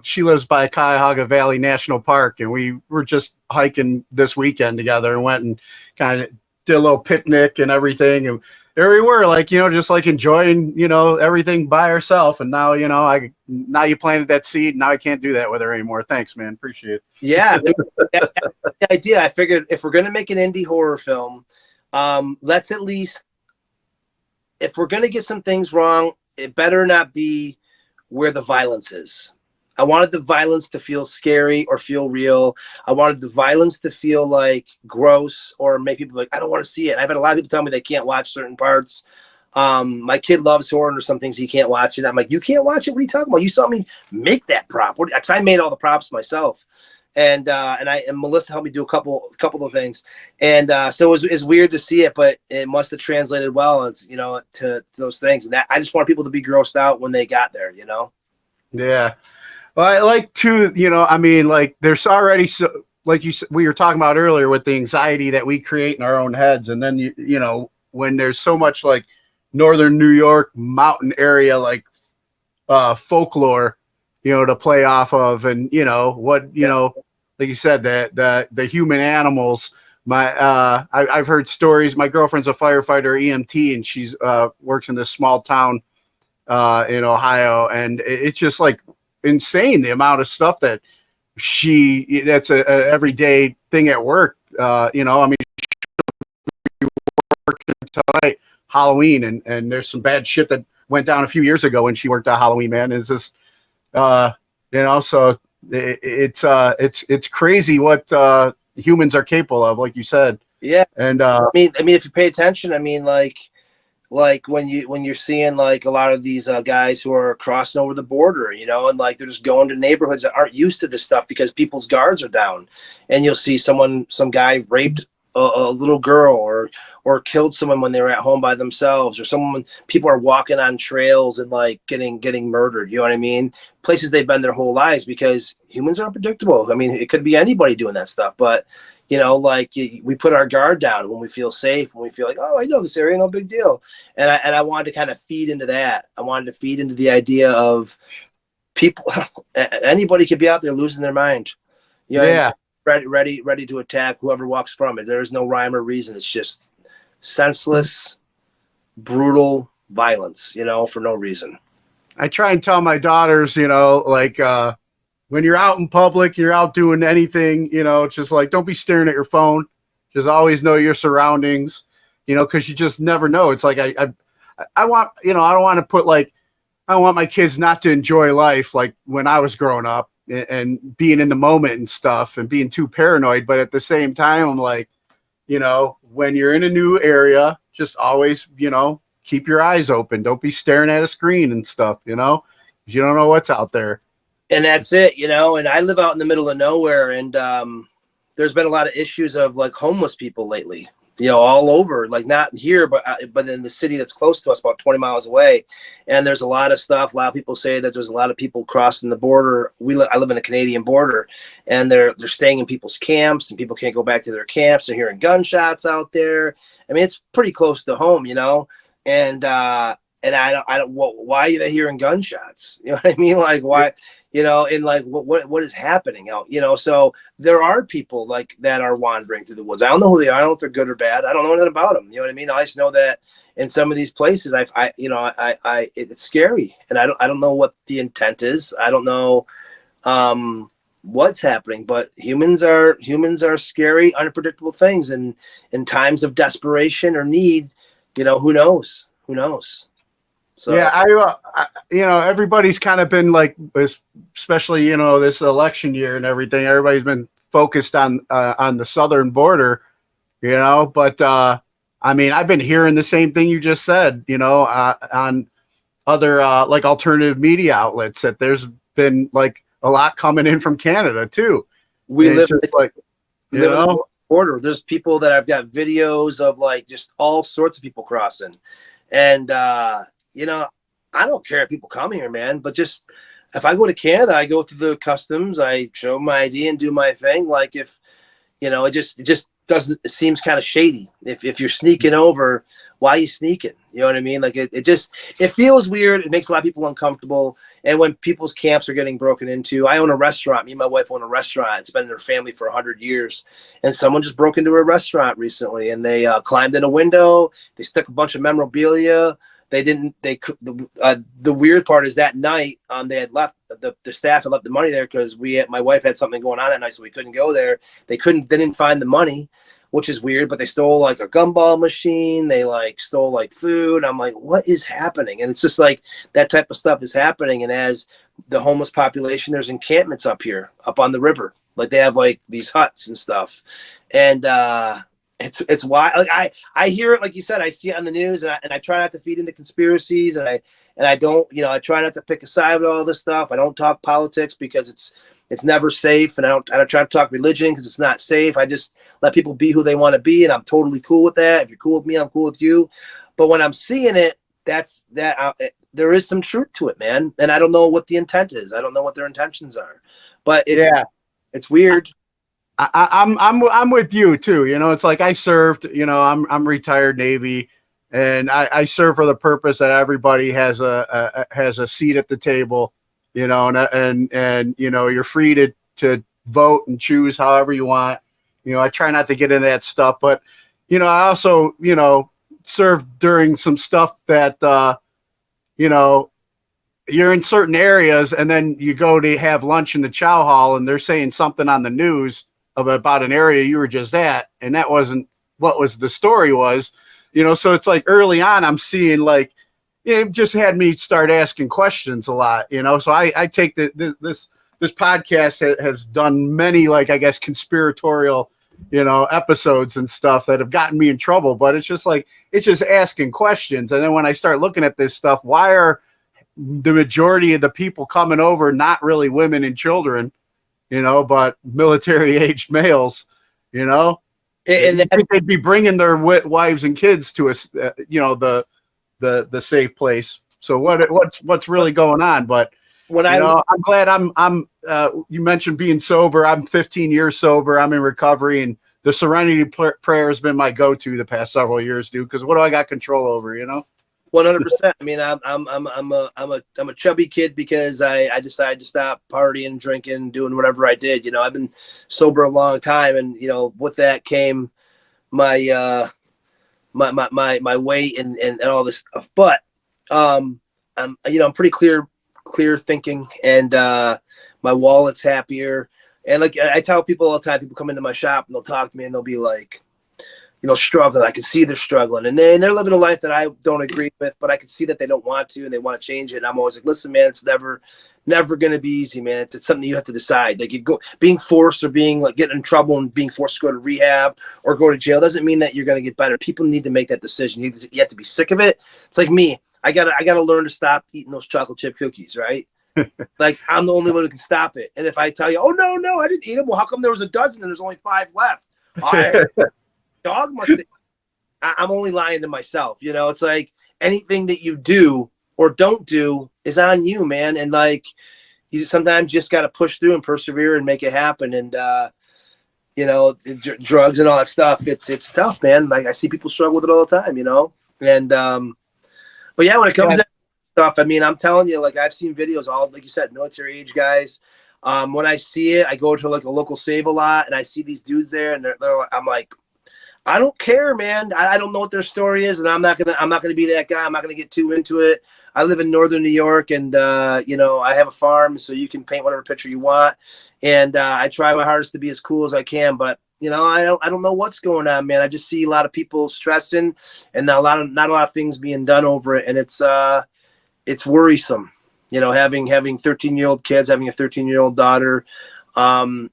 she lives by Cuyahoga Valley National Park, and we were just hiking this weekend together and went and kind of did a little picnic and everything. And there we were, like, just like enjoying, everything by ourselves. And now, now you planted that seed. Now I can't do that with her anymore. Thanks, man. Appreciate it. Yeah. That's the idea. I figured if we're going to make an indie horror film, let's at least, if we're going to get some things wrong, it better not be where the violence is. I wanted the violence to feel scary or feel real. I wanted the violence to feel like gross or make people like, I don't want to see it. I've had a lot of people tell me they can't watch certain parts. My kid loves horror and there's some things he can't watch it. I'm like, you can't watch it? What are you talking about? You saw me make that prop. Because I made all the props myself. And Melissa helped me do a couple of things. And so it's weird to see it, but it must have translated well as, to those things. And I just want people to be grossed out when they got there, Yeah. Well, I like to, there's already, so, like we were talking about earlier with the anxiety that we create in our own heads. And then, when there's so much like Northern New York mountain area, like folklore, to play off of, and, like you said, the human animals, I've heard stories. My girlfriend's a firefighter, EMT, and she's works in this small town in Ohio. And it's just like insane the amount of stuff that that's a everyday thing at work. Working tonight, Halloween, and there's some bad shit that went down a few years ago when she worked at Halloween, man. It's just so it's crazy what humans are capable of, like you said. Yeah. And I mean if you pay attention, like when you're seeing like a lot of these guys who are crossing over the border, and like they're just going to neighborhoods that aren't used to this stuff because people's guards are down, and you'll see some guy raped a little girl or killed someone when they were at home by themselves, or people are walking on trails and like getting murdered. You know what I mean? Places they've been their whole lives, because humans are unpredictable. I mean, it could be anybody doing that stuff, but we put our guard down when we feel safe, when we feel like, oh, I know this area, no big deal. And I wanted to kind of feed into that. I wanted to feed into the idea of people, anybody could be out there losing their mind. Yeah. Ready to attack whoever walks from it. There is no rhyme or reason. It's just senseless, brutal violence, for no reason. I try and tell my daughters, when you're out in public, you're out doing anything, it's just like, don't be staring at your phone. Just always know your surroundings, because you just never know. It's like, I want, I don't want to put like, I don't want my kids not to enjoy life like when I was growing up and being in the moment and stuff and being too paranoid. But at the same time, I'm like, when you're in a new area, just always, keep your eyes open. Don't be staring at a screen and stuff, you don't know what's out there. And that's it, and I live out in the middle of nowhere, and there's been a lot of issues of like homeless people lately. all over, like not here, but in the city that's close to us, about 20 miles away. And there's a lot of stuff. A lot of people say that there's a lot of people crossing the border. I live in the Canadian border, and they're staying in people's camps, and people can't go back to their camps. They're hearing gunshots out there. I mean, it's pretty close to home, and I don't. Why are they hearing gunshots? You know what I mean? Like why? And like what is happening out? So there are people like that are wandering through the woods. I don't know who they are. I don't know if they're good or bad. I don't know anything about them. You know what I mean? I just know that in some of these places, it's scary, and I don't know what the intent is. I don't know what's happening, but humans are scary, unpredictable things, and in times of desperation or need, who knows? So yeah, everybody's kind of been like, especially this election year and everything. Everybody's been focused on the southern border, But I mean, I've been hearing the same thing you just said, on other like alternative media outlets, that there's been like a lot coming in from Canada too. We live just on the border. There's people that I've got videos of, like just all sorts of people crossing, and I don't care if people come here, man, but just if I go to Canada, I go through the customs, I show my ID and do my thing. Like if, it just doesn't, it seems kind of shady. If you're sneaking over, why are you sneaking? You know what I mean? Like it feels weird. It makes a lot of people uncomfortable. And when people's camps are getting broken into, I own a restaurant. Me and my wife own a restaurant. It's been in her family for 100 years. And someone just broke into a restaurant recently, and they climbed in a window. They stuck a bunch of memorabilia. The weird part is that night, they had left, the staff had left the money there because my wife had something going on that night, so we couldn't go there. They didn't find the money, which is weird, but they stole like a gumball machine. They like stole like food. I'm like, what is happening? And it's just like that type of stuff is happening. And as the homeless population, there's encampments up here, up on the river. Like they have like these huts and stuff. And, it's why, like I hear it, like you said, I see it on the news, and I try not to feed into conspiracies, and I don't, I try not to pick a side with all this stuff. I don't talk politics because it's never safe, and I don't try to talk religion because it's not safe. I just let people be who they want to be, and I'm totally cool with that. If you're cool with me, I'm cool with you. But when I'm seeing it, there is some truth to it, man. And I don't know what the intent is. I don't know what their intentions are, but it's weird. I'm with you too. It's like I served. I'm retired Navy, and I serve for the purpose that everybody has a seat at the table. And you're free to vote and choose however you want. I try not to get into that stuff, but I also served during some stuff that you're in certain areas, and then you go to have lunch in the chow hall, and they're saying something on the news about an area you were just at, and that wasn't what the story was, so it's like early on I'm seeing like, it just had me start asking questions a lot, so I take this podcast has done many, like, I guess, conspiratorial, episodes and stuff that have gotten me in trouble, but it's just asking questions. And then when I start looking at this stuff, why are the majority of the people coming over not really women and children, but military-aged males, and they'd be bringing their wives and kids to us, the safe place. So what's really going on? But I'm glad I'm you mentioned being sober. I'm 15 years sober. I'm in recovery, and the Serenity Prayer has been my go-to the past several years, dude. Because what do I got control over? 100%. I mean, I'm a chubby kid because I decided to stop partying, drinking, doing whatever I did. I've been sober a long time, and with that came my my weight and all this stuff. But I'm pretty clear thinking, and my wallet's happier. And like I tell people all the time, people come into my shop and they'll talk to me and they'll be like, struggling. I can see they're struggling, and they're living a life that I don't agree with, but I can see that they don't want to, and they want to change it. And I'm always like, listen, man, it's never going to be easy, man. It's something you have to decide. Like being forced or being like getting in trouble and being forced to go to rehab or go to jail doesn't mean that you're going to get better. People need to make that decision. You have to be sick of it. It's like me. I gotta learn to stop eating those chocolate chip cookies, right? Like I'm the only one who can stop it. And if I tell you, oh no, I didn't eat them. Well, how come there was a dozen and there's only 5 left? Dog must have, I'm only lying to myself. You know, it's like anything that you do or don't do is on you, man. And like, you sometimes just got to push through and persevere and make it happen. And, you know, drugs and all that stuff. It's tough, man. Like I see people struggle with it all the time, you know? And, but yeah, when it comes to stuff, I mean, I'm telling you, like I've seen videos, all like you said, military age guys. When I see it, I go to like a local Save-A-Lot and I see these dudes there, and I'm like, I don't care, man. I don't know what their story is, and I'm not gonna be that guy. I'm not gonna get too into it. I live in northern New York, and you know, I have a farm, so you can paint whatever picture you want. And I try my hardest to be as cool as I can, but you know, I don't know what's going on, man. I just see a lot of people stressing, and not a lot of things being done over it, and it's worrisome. You know, having 13-year-old kids, having a 13-year-old daughter,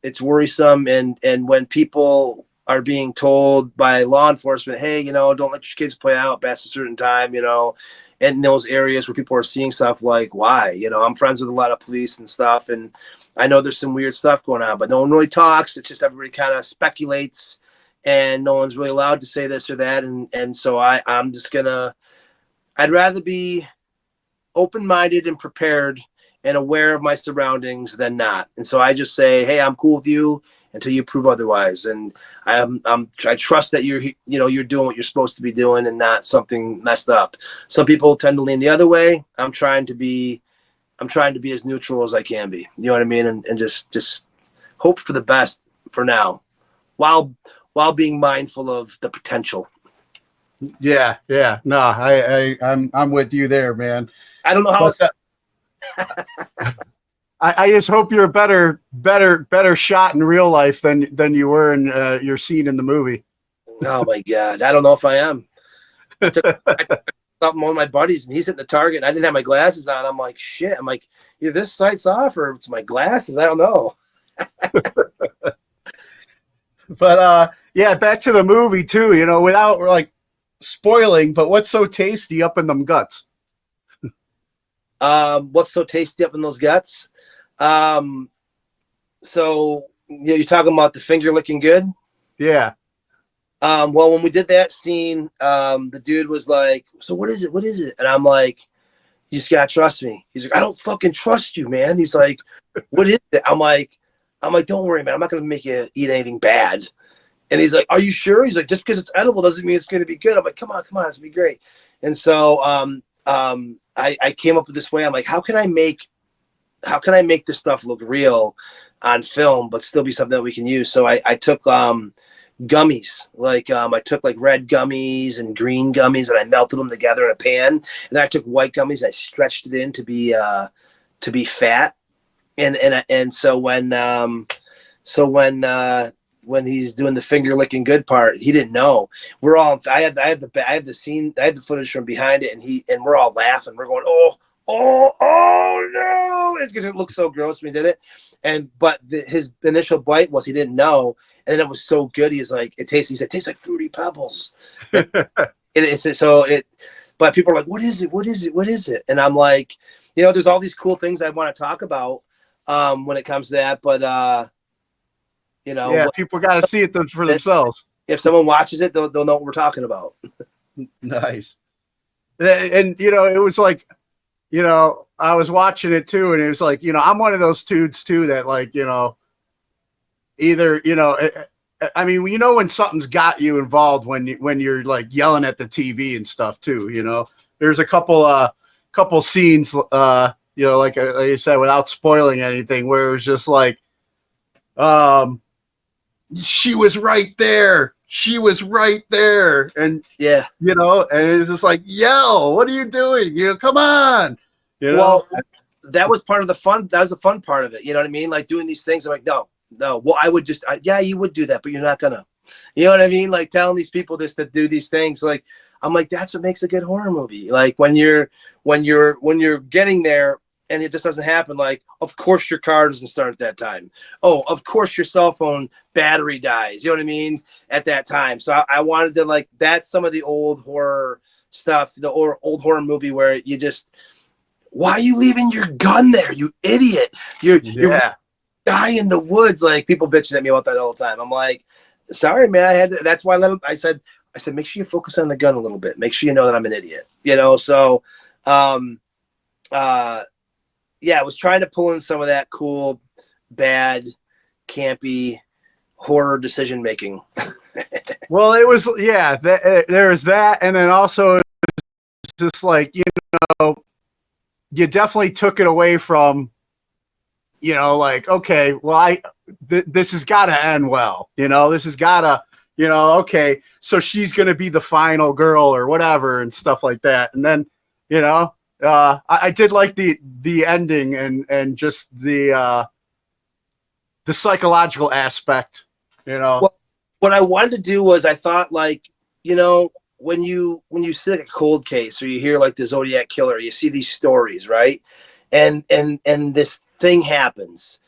it's worrisome. And when people are being told by law enforcement, hey, you know, don't let your kids play out past a certain time, you know, in those areas where people are seeing stuff, like, why? You know, I'm friends with a lot of police and stuff, and I know there's some weird stuff going on, but no one really talks. It's just everybody kind of speculates, and no one's really allowed to say this or that. And so I'm just I'd rather be open-minded and prepared and aware of my surroundings than not. And so I just say, hey, I'm cool with you until you prove otherwise. And I trust that you're doing what you're supposed to be doing and not something messed up. Some people tend to lean the other way. I'm trying to be as neutral as I can be. You know what I mean? And just hope for the best for now, while being mindful of the potential. Yeah. No, I'm with you there, man. I don't know how I just hope you're a better shot in real life than you were in your scene in the movie. Oh my God. I don't know if I am. I took something one of my buddies, and he's hitting the target, and I didn't have my glasses on. I'm like, shit. I'm like, either this sight's off or it's my glasses. I don't know. But yeah, back to the movie too, you know, without like spoiling, but what's so tasty up in them guts? What's so tasty up in those guts? So you know, you're talking about the finger licking good? Yeah. Well, when we did that scene, the dude was like, so what is it? What is it? And I'm like, you just gotta trust me. He's like, I don't fucking trust you, man. He's like, what is it? I'm like, don't worry, man. I'm not gonna make you eat anything bad. And he's like, are you sure? He's like, just because it's edible doesn't mean it's gonna be good. I'm like, come on, it's gonna be great. And so I came up with this way. I'm like, how can I make this stuff look real on film, but still be something that we can use? So I took gummies, like I took like red gummies and green gummies, and I melted them together in a pan. And then I took white gummies, I stretched it in to be fat. And so when he's doing the finger licking good part, he didn't know. I have the footage from behind it, and we're all laughing. We're going, oh no, because it looked so gross when he did it. But his initial bite was, he didn't know, and then it was so good. He's like, it tastes like Fruity Pebbles. But people are like, what is it? And I'm like, you know, there's all these cool things I want to talk about when it comes to that, but you know, yeah, people got to see it for themselves. If someone watches it, they'll know what we're talking about. Nice. And you know, it was like, you know, I was watching it too, and it was like, you know, I'm one of those dudes too that, like, you know, either, you know, I mean, you know, when something's got you involved when you're like yelling at the TV and stuff too, you know. There's a couple scenes, you know, like I said, without spoiling anything, where it was just like, she was right there. And yeah, you know, and it's just like, yell, what are you doing? You know, come on. You know? Well, that was part of the fun. That was the fun part of it. You know what I mean? Like doing these things. I'm like, no. Well, I would just, yeah, you would do that, but you're not gonna. You know what I mean? Like telling these people this to do these things. Like, I'm like, that's what makes a good horror movie. Like when you're getting there and it just doesn't happen. Like, of course your car doesn't start at that time. Oh, of course your cell phone battery dies. You know what I mean? At that time. So I wanted to, like, that's some of the old horror stuff, the old horror movie where you just, why are you leaving your gun there? You idiot. You're die in the woods. Like, people bitching at me about that all the time. I'm like, sorry, man. That's why I said, I said, make sure you focus on the gun a little bit. Make sure you know that I'm an idiot, So, yeah, I was trying to pull in some of that cool, bad, campy horror decision making. Well, it was, yeah, there was that. And then also it's just like, you definitely took it away from, like, okay, well, this has got to end well, this has got to, okay, so she's going to be the final girl or whatever and stuff like that. And then, I did like the ending and just the psychological aspect, Well, what I wanted to do was I thought, like, when you see like a cold case or you hear like the Zodiac killer, you see these stories, right? And this thing happens,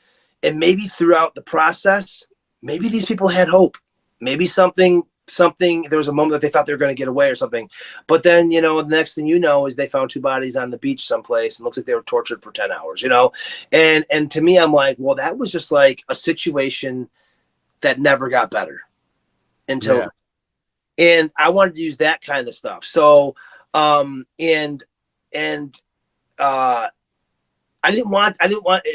and maybe throughout the process, maybe these people had hope. Maybe something there was a moment that they thought they were going to get away or something, but then the next thing is they found 2 bodies on the beach someplace and looks like they were tortured for 10 hours, and to me, I'm like, well, that was just like a situation that never got better until and I wanted to use that kind of stuff. So I didn't want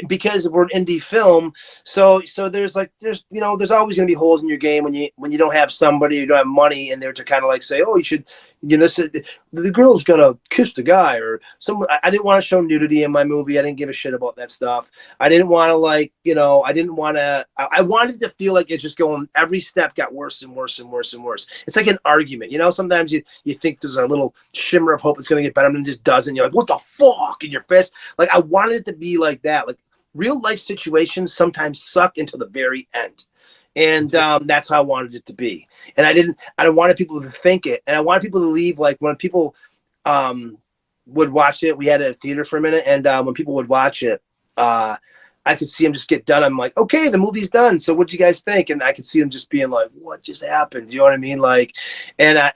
because we're an indie film. So there's always going to be holes in your game when you don't have somebody, you don't have money in there to kind of like say, oh, you should, the girl's gonna kiss the guy or someone. I didn't want to show nudity in my movie. I didn't give a shit about that stuff. I didn't want to I wanted to feel like it's just going, every step got worse and worse and worse and worse. It's like an argument, sometimes you think there's a little shimmer of hope it's going to get better and it just doesn't. You're like, what the fuck? And you're pissed. Like, I wanted it to be like that. Like, real life situations sometimes suck until the very end. And that's how I wanted it to be. And I wanted people to think it. And I wanted people to leave, like, when people would watch it, we had it at a theater for a minute. And when people would watch it, I could see them just get done. I'm like, okay, the movie's done. So what'd you guys think? And I could see them just being like, what just happened? You know what I mean? Like, and I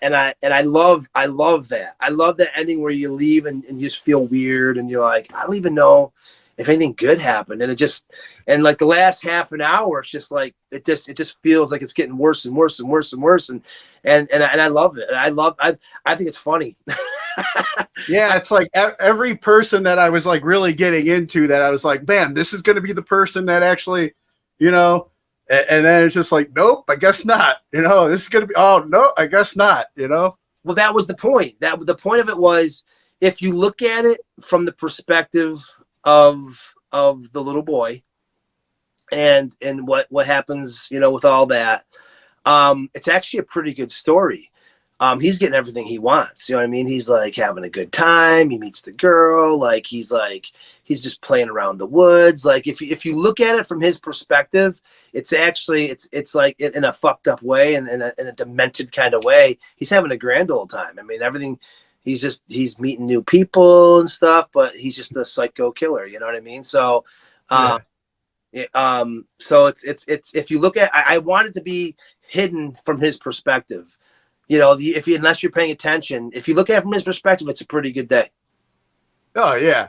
love that. I love that ending where you leave and you just feel weird. And you're like, I don't even know if anything good happened. And like the last half an hour, it's just like, it just feels like it's getting worse and worse and worse and worse. And I love it. I think it's funny. Yeah, it's like every person that I was like really getting into that I was like, man, this is going to be the person that actually, and then it's just like, nope, I guess not. This is going to be, oh no, I guess not. Well, that was the point. The point of it was, if you look at it from the perspective of the little boy and what happens, with all that, it's actually a pretty good story. He's getting everything he wants. You know what I mean? He's like having a good time. He meets the girl. He's just playing around the woods. Like, if you look at it from his perspective, it's actually, it's like in a fucked up way and in a demented kind of way. He's having a grand old time. I mean, everything, he's meeting new people and stuff, but he's just a psycho killer. You know what I mean? So, so it's if you look at, I want it to be hidden from his perspective. Unless you're paying attention, if you look at it from his perspective, it's a pretty good day. Oh yeah.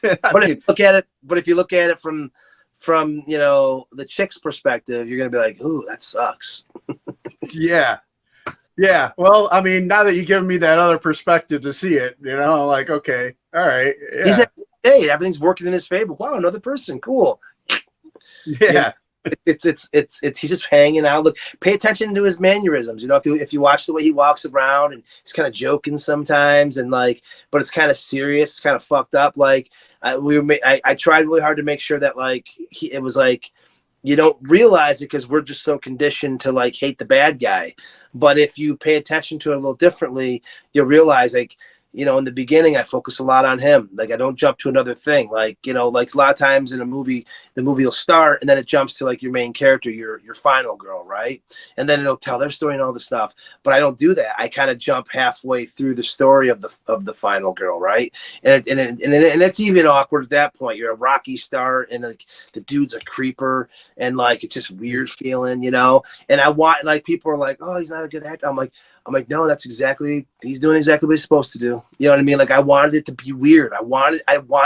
But if you look at it from the chick's perspective, you're gonna be like, ooh, that sucks. Yeah. Well, I mean, now that you give me that other perspective to see it, like, okay, all right. Yeah. He's like, hey, everything's working in his favor. Wow, another person, cool. Yeah. It's he's just hanging out. Look, pay attention to his mannerisms. If you watch the way he walks around, and he's kind of joking sometimes, and but it's kind of serious, it's kind of fucked up. Like, I tried really hard to make sure that it was like, you don't realize it because we're just so conditioned to hate the bad guy. But if you pay attention to it a little differently, you'll realize in the beginning, I focus a lot on him. Like, I don't jump to another thing. Like a lot of times in a movie, the movie will start and then it jumps to your main character, your final girl, right? And then it'll tell their story and all this stuff. But I don't do that. I kind of jump halfway through the story of the final girl, right? And it's even awkward at that point. You're a rocky start and the dude's a creeper and it's just weird feeling, And I want people are like, oh, he's not a good actor. I'm like, no, he's doing exactly what he's supposed to do. You know what I mean? I wanted it to be weird. I want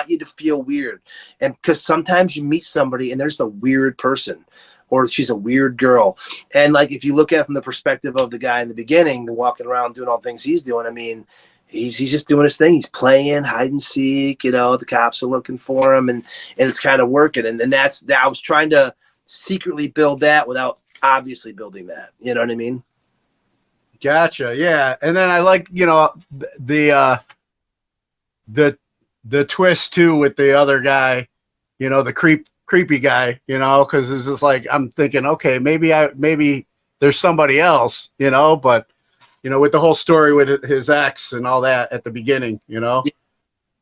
you to feel weird. And because sometimes you meet somebody and there's the weird person, or she's a weird girl. And like, if you look at it from the perspective of the guy in the beginning, the walking around doing all the things he's doing, I mean, he's just doing his thing. He's playing hide and seek, you know, the cops are looking for him, and it's kind of working. And that's that. I was trying to secretly build that without obviously building that. You know what I mean? Gotcha. Yeah. And then I like, you know, the twist too with the other guy, you know, the creepy guy, you know, because it's just like, I'm thinking, okay, maybe there's somebody else, you know, but you know, with the whole story with his ex and all that at the beginning, you know.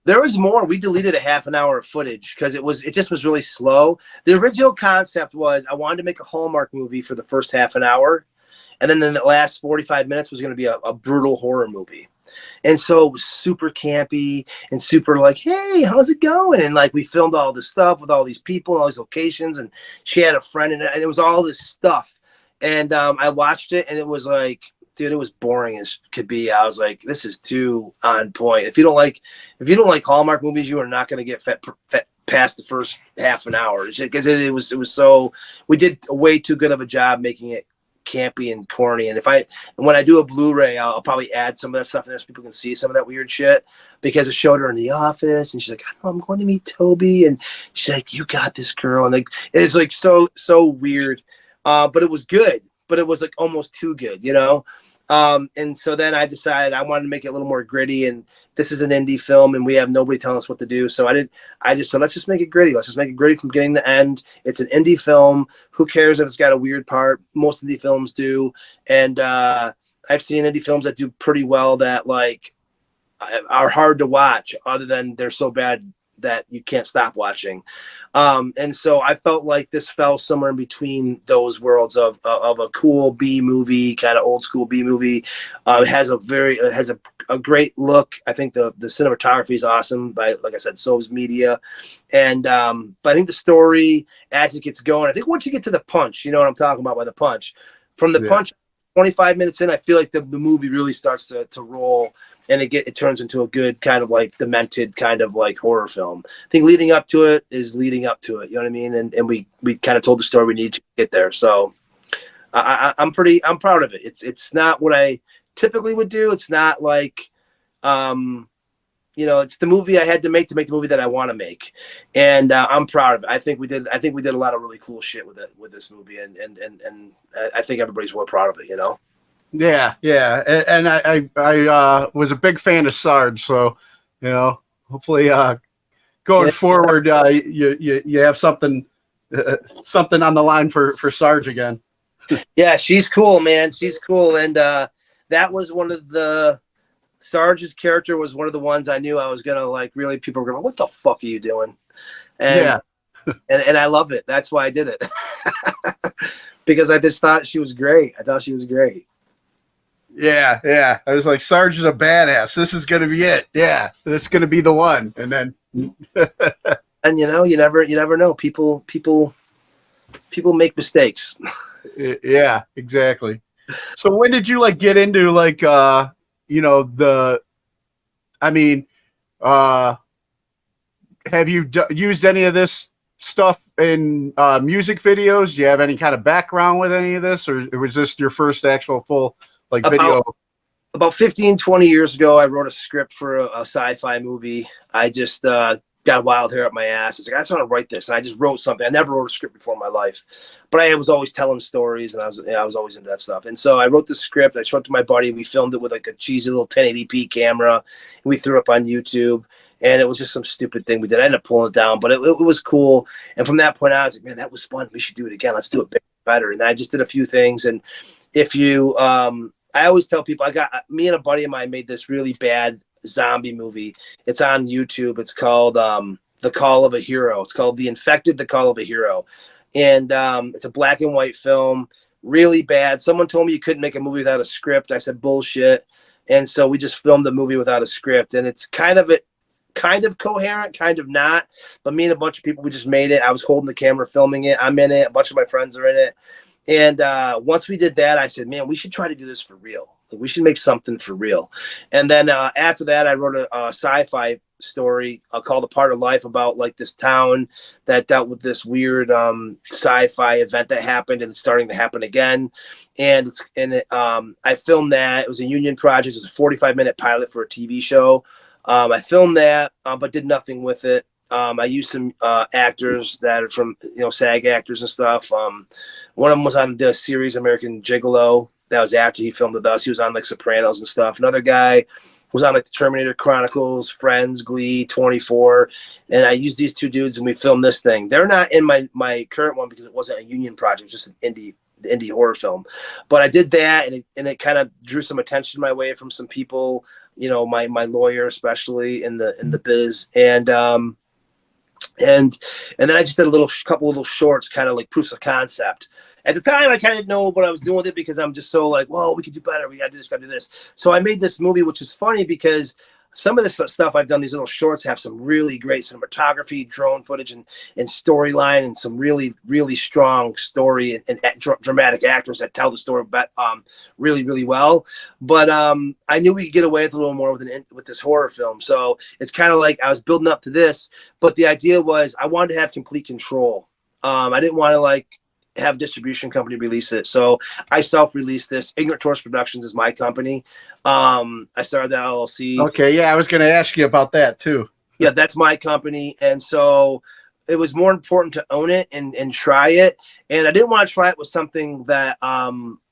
There was more. We deleted a half an hour of footage because it just was really slow. The original concept was I wanted to make a Hallmark movie for the first half an hour, and then the last 45 minutes was going to be a brutal horror movie. And so it was super campy and super like, hey, how's it going? And like, we filmed all this stuff with all these people and all these locations, and she had a friend, and it was all this stuff. And I watched it, and it was like, dude, it was boring as could be. I was like, this is too on point. If you don't like Hallmark movies, you are not going to get past the first half an hour, because it was so, we did a way too good of a job making it campy and corny. And when I do a Blu-ray, I'll probably add some of that stuff in there so people can see some of that weird shit, because it showed her in the office, and she's like, I know I'm going to meet Toby, and she's like, you got this, girl. And like, it's like so weird, but it was good. But it was like almost too good, you know? And so then I decided I wanted to make it a little more gritty, and this is an indie film and we have nobody telling us what to do. So I just said, let's just make it gritty. Let's just make it gritty from beginning to end. It's an indie film. Who cares if it's got a weird part? Most indie films do. And I've seen indie films that do pretty well that like are hard to watch, other than they're so bad that you can't stop watching. And so I felt like this fell somewhere in between those worlds of a cool B movie, kind of old school B movie. It has a great look. I think the cinematography is awesome by, like I said, Sove's Media. And but I think the story, as it gets going, I think once you get to the punch, you know what I'm talking about by the punch. From the punch, 25 minutes in, I feel like the movie really starts to roll, and it turns into a good kind of like demented kind of like horror film. I think leading up to it is leading up to it. You know what I mean? And we kind of told the story we need to get there. So I'm proud of it. It's not what I typically would do. It's not like, you know, it's the movie I had to make the movie that I want to make. And I'm proud of it. I think we did a lot of really cool shit with this movie. And I think everybody's well proud of it, you know? Yeah, and I was a big fan of Sarge, so you know, hopefully going forward, you have something on the line for Sarge again. Yeah, she's cool, man. She's cool, and that was one of the Sarge's character was one of the ones I knew I was gonna like. Really, people were gonna, what the fuck are you doing? And, and I love it. That's why I did it, because I just thought she was great. I thought she was great. Yeah. I was like, Sarge is a badass. This is gonna be it. Yeah, this is gonna be the one. And then, and you know, you never know. People make mistakes. Yeah, exactly. So when did you like get into like you know have you used any of this stuff in music videos? Do you have any kind of background with any of this, or was this your first actual full like video? About 15, 20 years ago, I wrote a script for a sci-fi movie. I just got wild hair up my ass. I was like, I just want to write this. And I just wrote something. I never wrote a script before in my life, but I was always telling stories, and I was always into that stuff. And so I wrote the script. I showed it to my buddy. We filmed it with like a cheesy little 1080p camera, and we threw it up on YouTube. And it was just some stupid thing we did. I ended up pulling it down, but it was cool. And from that point on, I was like, man, that was fun. We should do it again. Let's do it better. And I just did a few things. And if you, I always tell people, me and a buddy of mine made this really bad zombie movie. It's on YouTube. It's called The Call of a Hero. It's called The Infected, The Call of a Hero. And it's a black and white film, really bad. Someone told me you couldn't make a movie without a script. I said, bullshit. And so we just filmed the movie without a script. And it's kind of coherent, kind of not. But me and a bunch of people, we just made it. I was holding the camera, filming it. I'm in it. A bunch of my friends are in it. And once we did that, I said, man, we should try to do this for real. Like, we should make something for real. And then after that, I wrote a sci-fi story called A Part of Life, about like this town that dealt with this weird sci-fi event that happened and it's starting to happen again. And I filmed that. It was a union project. It was a 45-minute pilot for a TV show. I filmed that, but did nothing with it. I used some actors that are from, SAG actors and stuff. One of them was on the series American Gigolo. That was after he filmed with us. He was on like Sopranos and stuff. Another guy was on like the Terminator Chronicles, Friends, Glee, 24. And I used these two dudes and we filmed this thing. They're not in my current one because it wasn't a union project. It was just an indie horror film. But I did that, and it kind of drew some attention my way from some people, my lawyer especially in the biz. And then I just did a couple little shorts, kind of like proofs of concept. At the time, I kind of didn't know what I was doing with it because I'm just so like, whoa, we could do better. We got to do this, got to do this. So I made this movie, which is funny because some of this stuff I've done, these little shorts have some really great cinematography, drone footage, and storyline, and some really, really strong story and dramatic actors that tell the story really, really well. But I knew we could get away with a little more with this horror film. So it's kind of like I was building up to this, but the idea was I wanted to have complete control. I didn't want to have distribution company release it. So I self-released this. Ignorant Tourist Productions is my company. I started the LLC. Okay. Yeah. I was going to ask you about that too. Yeah. That's my company. And so it was more important to own it and try it. And I didn't want to try it with something that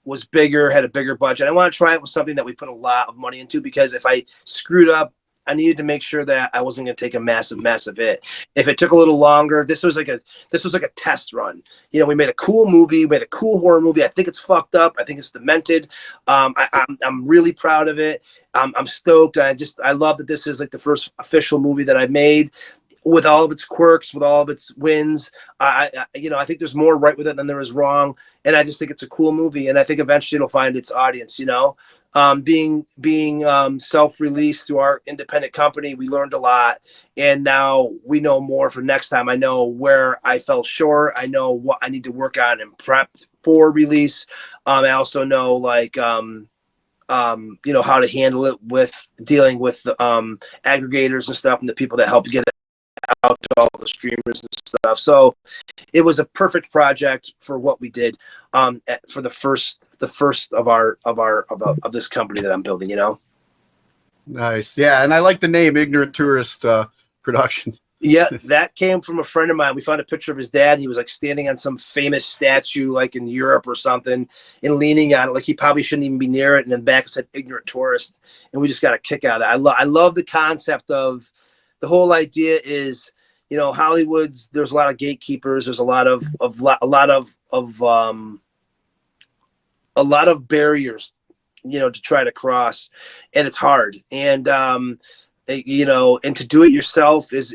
was bigger, had a bigger budget. I want to try it with something that we put a lot of money into, because if I screwed up, I needed to make sure that I wasn't going to take a massive hit. If it took a little longer, this was like a test run. We made a cool movie, made a cool horror movie. I think it's fucked up. I think it's demented. I'm really proud of it. I'm stoked. And I love that this is like the first official movie that I made, with all of its quirks, with all of its wins. I think there's more right with it than there is wrong. And I just think it's a cool movie. And I think eventually it'll find its audience, being self-released through our independent company, we learned a lot, and now we know more for next time. I know where I fell short. I know what I need to work on and prep for release. I also know how to handle it with dealing with the aggregators and stuff, and the people that help get it out to all the streamers and stuff. So it was a perfect project for what we did for the first of this company that I'm building, Nice. Yeah. And I like the name Ignorant Tourist Productions. Yeah, that came from a friend of mine. We found a picture of his dad. He was like standing on some famous statue, like in Europe or something, and leaning on it, like he probably shouldn't even be near it. And then back said "Ignorant Tourist," and we just got a kick out of that. I love the concept of the whole idea. Is Hollywood's, there's a lot of gatekeepers. There's a lot of barriers, to try to cross, and it's hard. And and to do it yourself is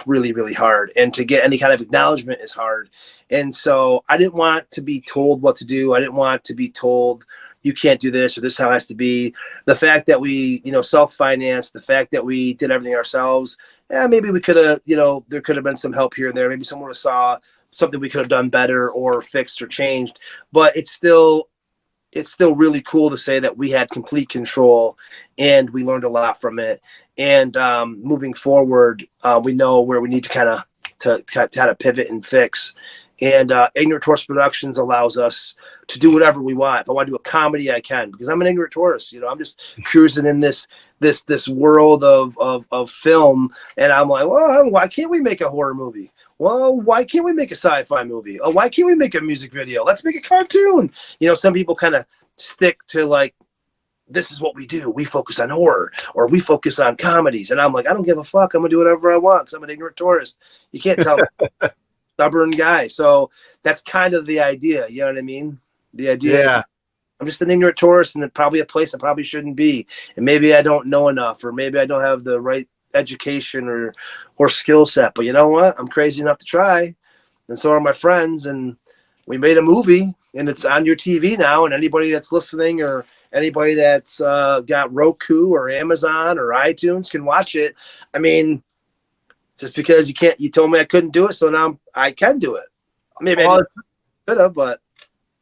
really, really hard. And to get any kind of acknowledgement is hard. And so I didn't want to be told what to do. I didn't want to be told you can't do this or this is how it has to be. The fact that we, self-financed, the fact that we did everything ourselves, maybe we could have, there could have been some help here and there. Maybe someone saw something we could have done better or fixed or changed, but it's still really cool to say that we had complete control and we learned a lot from it. And moving forward, we know where we need to kind of pivot and fix. And Ignorant Tourist Productions allows us to do whatever we want. If I want to do a comedy, I can, because I'm an ignorant tourist. I'm just cruising in this world of film, and I'm like, well, why can't we make a horror movie? Well, why can't we make a sci-fi movie? Oh, why can't we make a music video? Let's make a cartoon. Some people kind of stick to like, this is what we do. We focus on horror, or we focus on comedies. And I'm like, I don't give a fuck. I'm gonna do whatever I want because I'm an ignorant tourist. You can't tell me. Stubborn guy. So that's kind of the idea. You know what I mean? The idea. Yeah. I'm just an ignorant tourist, and probably a place I probably shouldn't be. And maybe I don't know enough, or maybe I don't have the right education or skill set. But you know what? I'm crazy enough to try. And so are my friends. And we made a movie, and it's on your TV now. And anybody that's listening, or anybody that's got Roku or Amazon or iTunes can watch it. I mean, just because you told me I couldn't do it, so now I can do it. Maybe I could have, but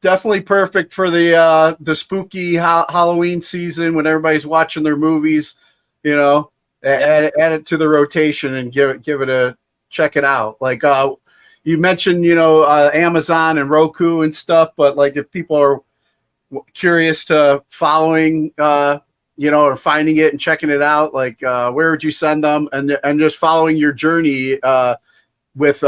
definitely perfect for the spooky Halloween season when everybody's watching their movies, add it to the rotation and give it a check it out. Like you mentioned, Amazon and Roku and stuff, but like if people are curious to following, or finding it and checking it out, like where would you send them? And just following your journey with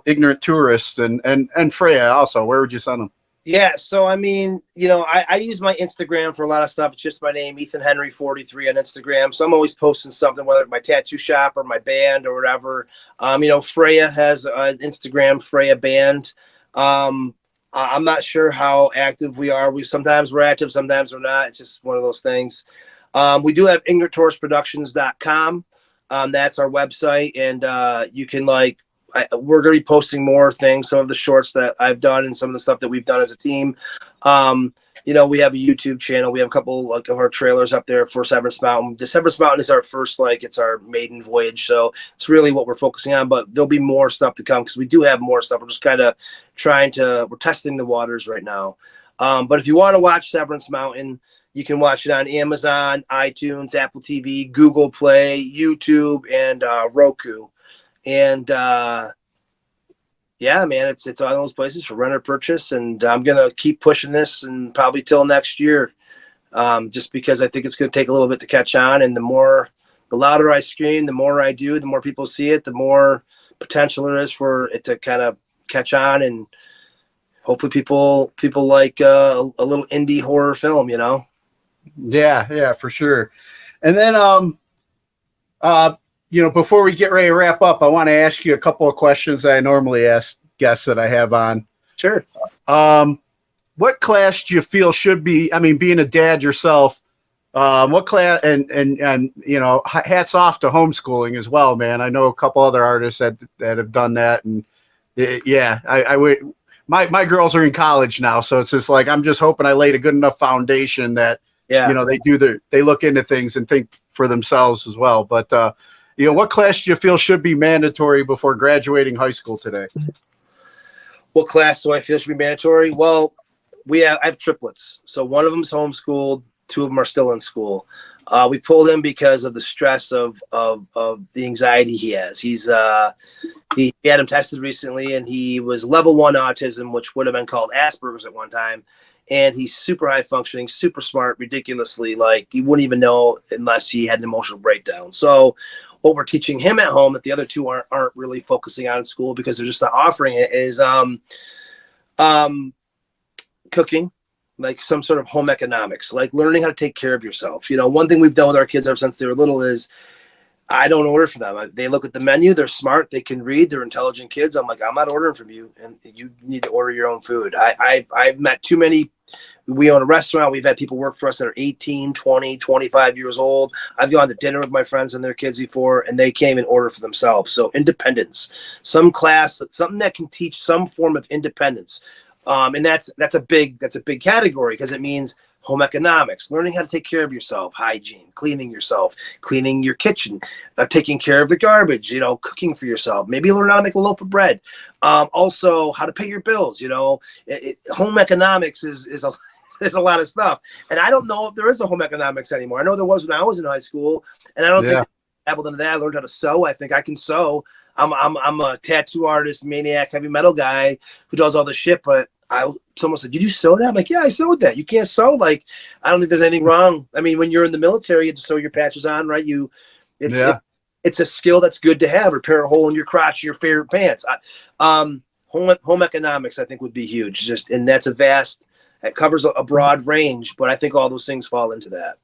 ignorant tourists and Freya also, where would you send them? Yeah, so I mean, I use my Instagram for a lot of stuff. It's just my name, Ethan Henry 43 on Instagram. So I'm always posting something, whether it's my tattoo shop or my band or whatever. Freya has an Instagram, Freya Band. I'm not sure how active we are. Sometimes we're active, sometimes we're not. It's just one of those things. We do have ignoranttouristproductions.com. That's our website, and you can we're going to be posting more things, some of the shorts that I've done and some of the stuff that we've done as a team. We have a YouTube channel. We have a couple of our trailers up there for Severance Mountain. The Severance Mountain is our first, it's our maiden voyage. So it's really what we're focusing on, but there'll be more stuff to come because we do have more stuff. We're just kind of we're testing the waters right now. But if you want to watch Severance Mountain, you can watch it on Amazon, iTunes, Apple TV, Google Play, YouTube, and Roku. And yeah, man, it's on those places for rent or purchase, and I'm gonna keep pushing this and probably till next year, just because I think it's gonna take a little bit to catch on. And the louder I scream, the more I do, the more people see it, the more potential there is for it to kind of catch on, and hopefully people like a little indie horror film, Yeah, for sure. And then before we get ready to wrap up, I want to ask you a couple of questions that I normally ask guests that I have on. Sure. What class do you feel should be, being a dad yourself, what class, and hats off to homeschooling as well, man. I know a couple other artists that have done that. And I would, my girls are in college now. So it's just like, I'm just hoping I laid a good enough foundation that, they look into things and think for themselves as well. But, what class do you feel should be mandatory before graduating high school today? What class do I feel should be mandatory? Well, I have triplets. So one of them's homeschooled, two of them are still in school. We pulled him because of the stress of the anxiety he has. He had him tested recently, and he was level 1 autism, which would have been called Asperger's at one time. And he's super high functioning, super smart, ridiculously, you wouldn't even know unless he had an emotional breakdown. So what we're teaching him at home that the other two aren't really focusing on in school because they're just not offering it is cooking, like some sort of home economics, like learning how to take care of yourself. One thing we've done with our kids ever since they were little is I don't order for them. They look at the menu, they're smart, they can read, they're intelligent kids. I'm like, I'm not ordering from you, and you need to order your own food. I've met too many. We own a restaurant. We've had people work for us that are 18, 20, 25 years old. I've gone to dinner with my friends and their kids before, and they came and ordered for themselves. So independence, some class, something that can teach some form of independence. And that's a big category because it means home economics, learning how to take care of yourself, hygiene, cleaning yourself, cleaning your kitchen, taking care of the garbage, cooking for yourself, maybe learn how to make a loaf of bread. Also how to pay your bills, home economics is a lot of stuff. And I don't know if there is a home economics anymore. I know there was when I was in high school, and I don't think I dabbled into that. I learned how to sew. I think I can sew. I'm a tattoo artist, maniac, heavy metal guy who does all the shit, but someone said, "Did you sew that?" I'm like, "Yeah, I sewed that." You can't sew. I don't think there's anything wrong. When you're in the military, you have to sew your patches on, right? It's a skill that's good to have. Repair a hole in your crotch, your favorite pants. Home economics, I think, would be huge. And that's it covers a broad range, but I think all those things fall into that.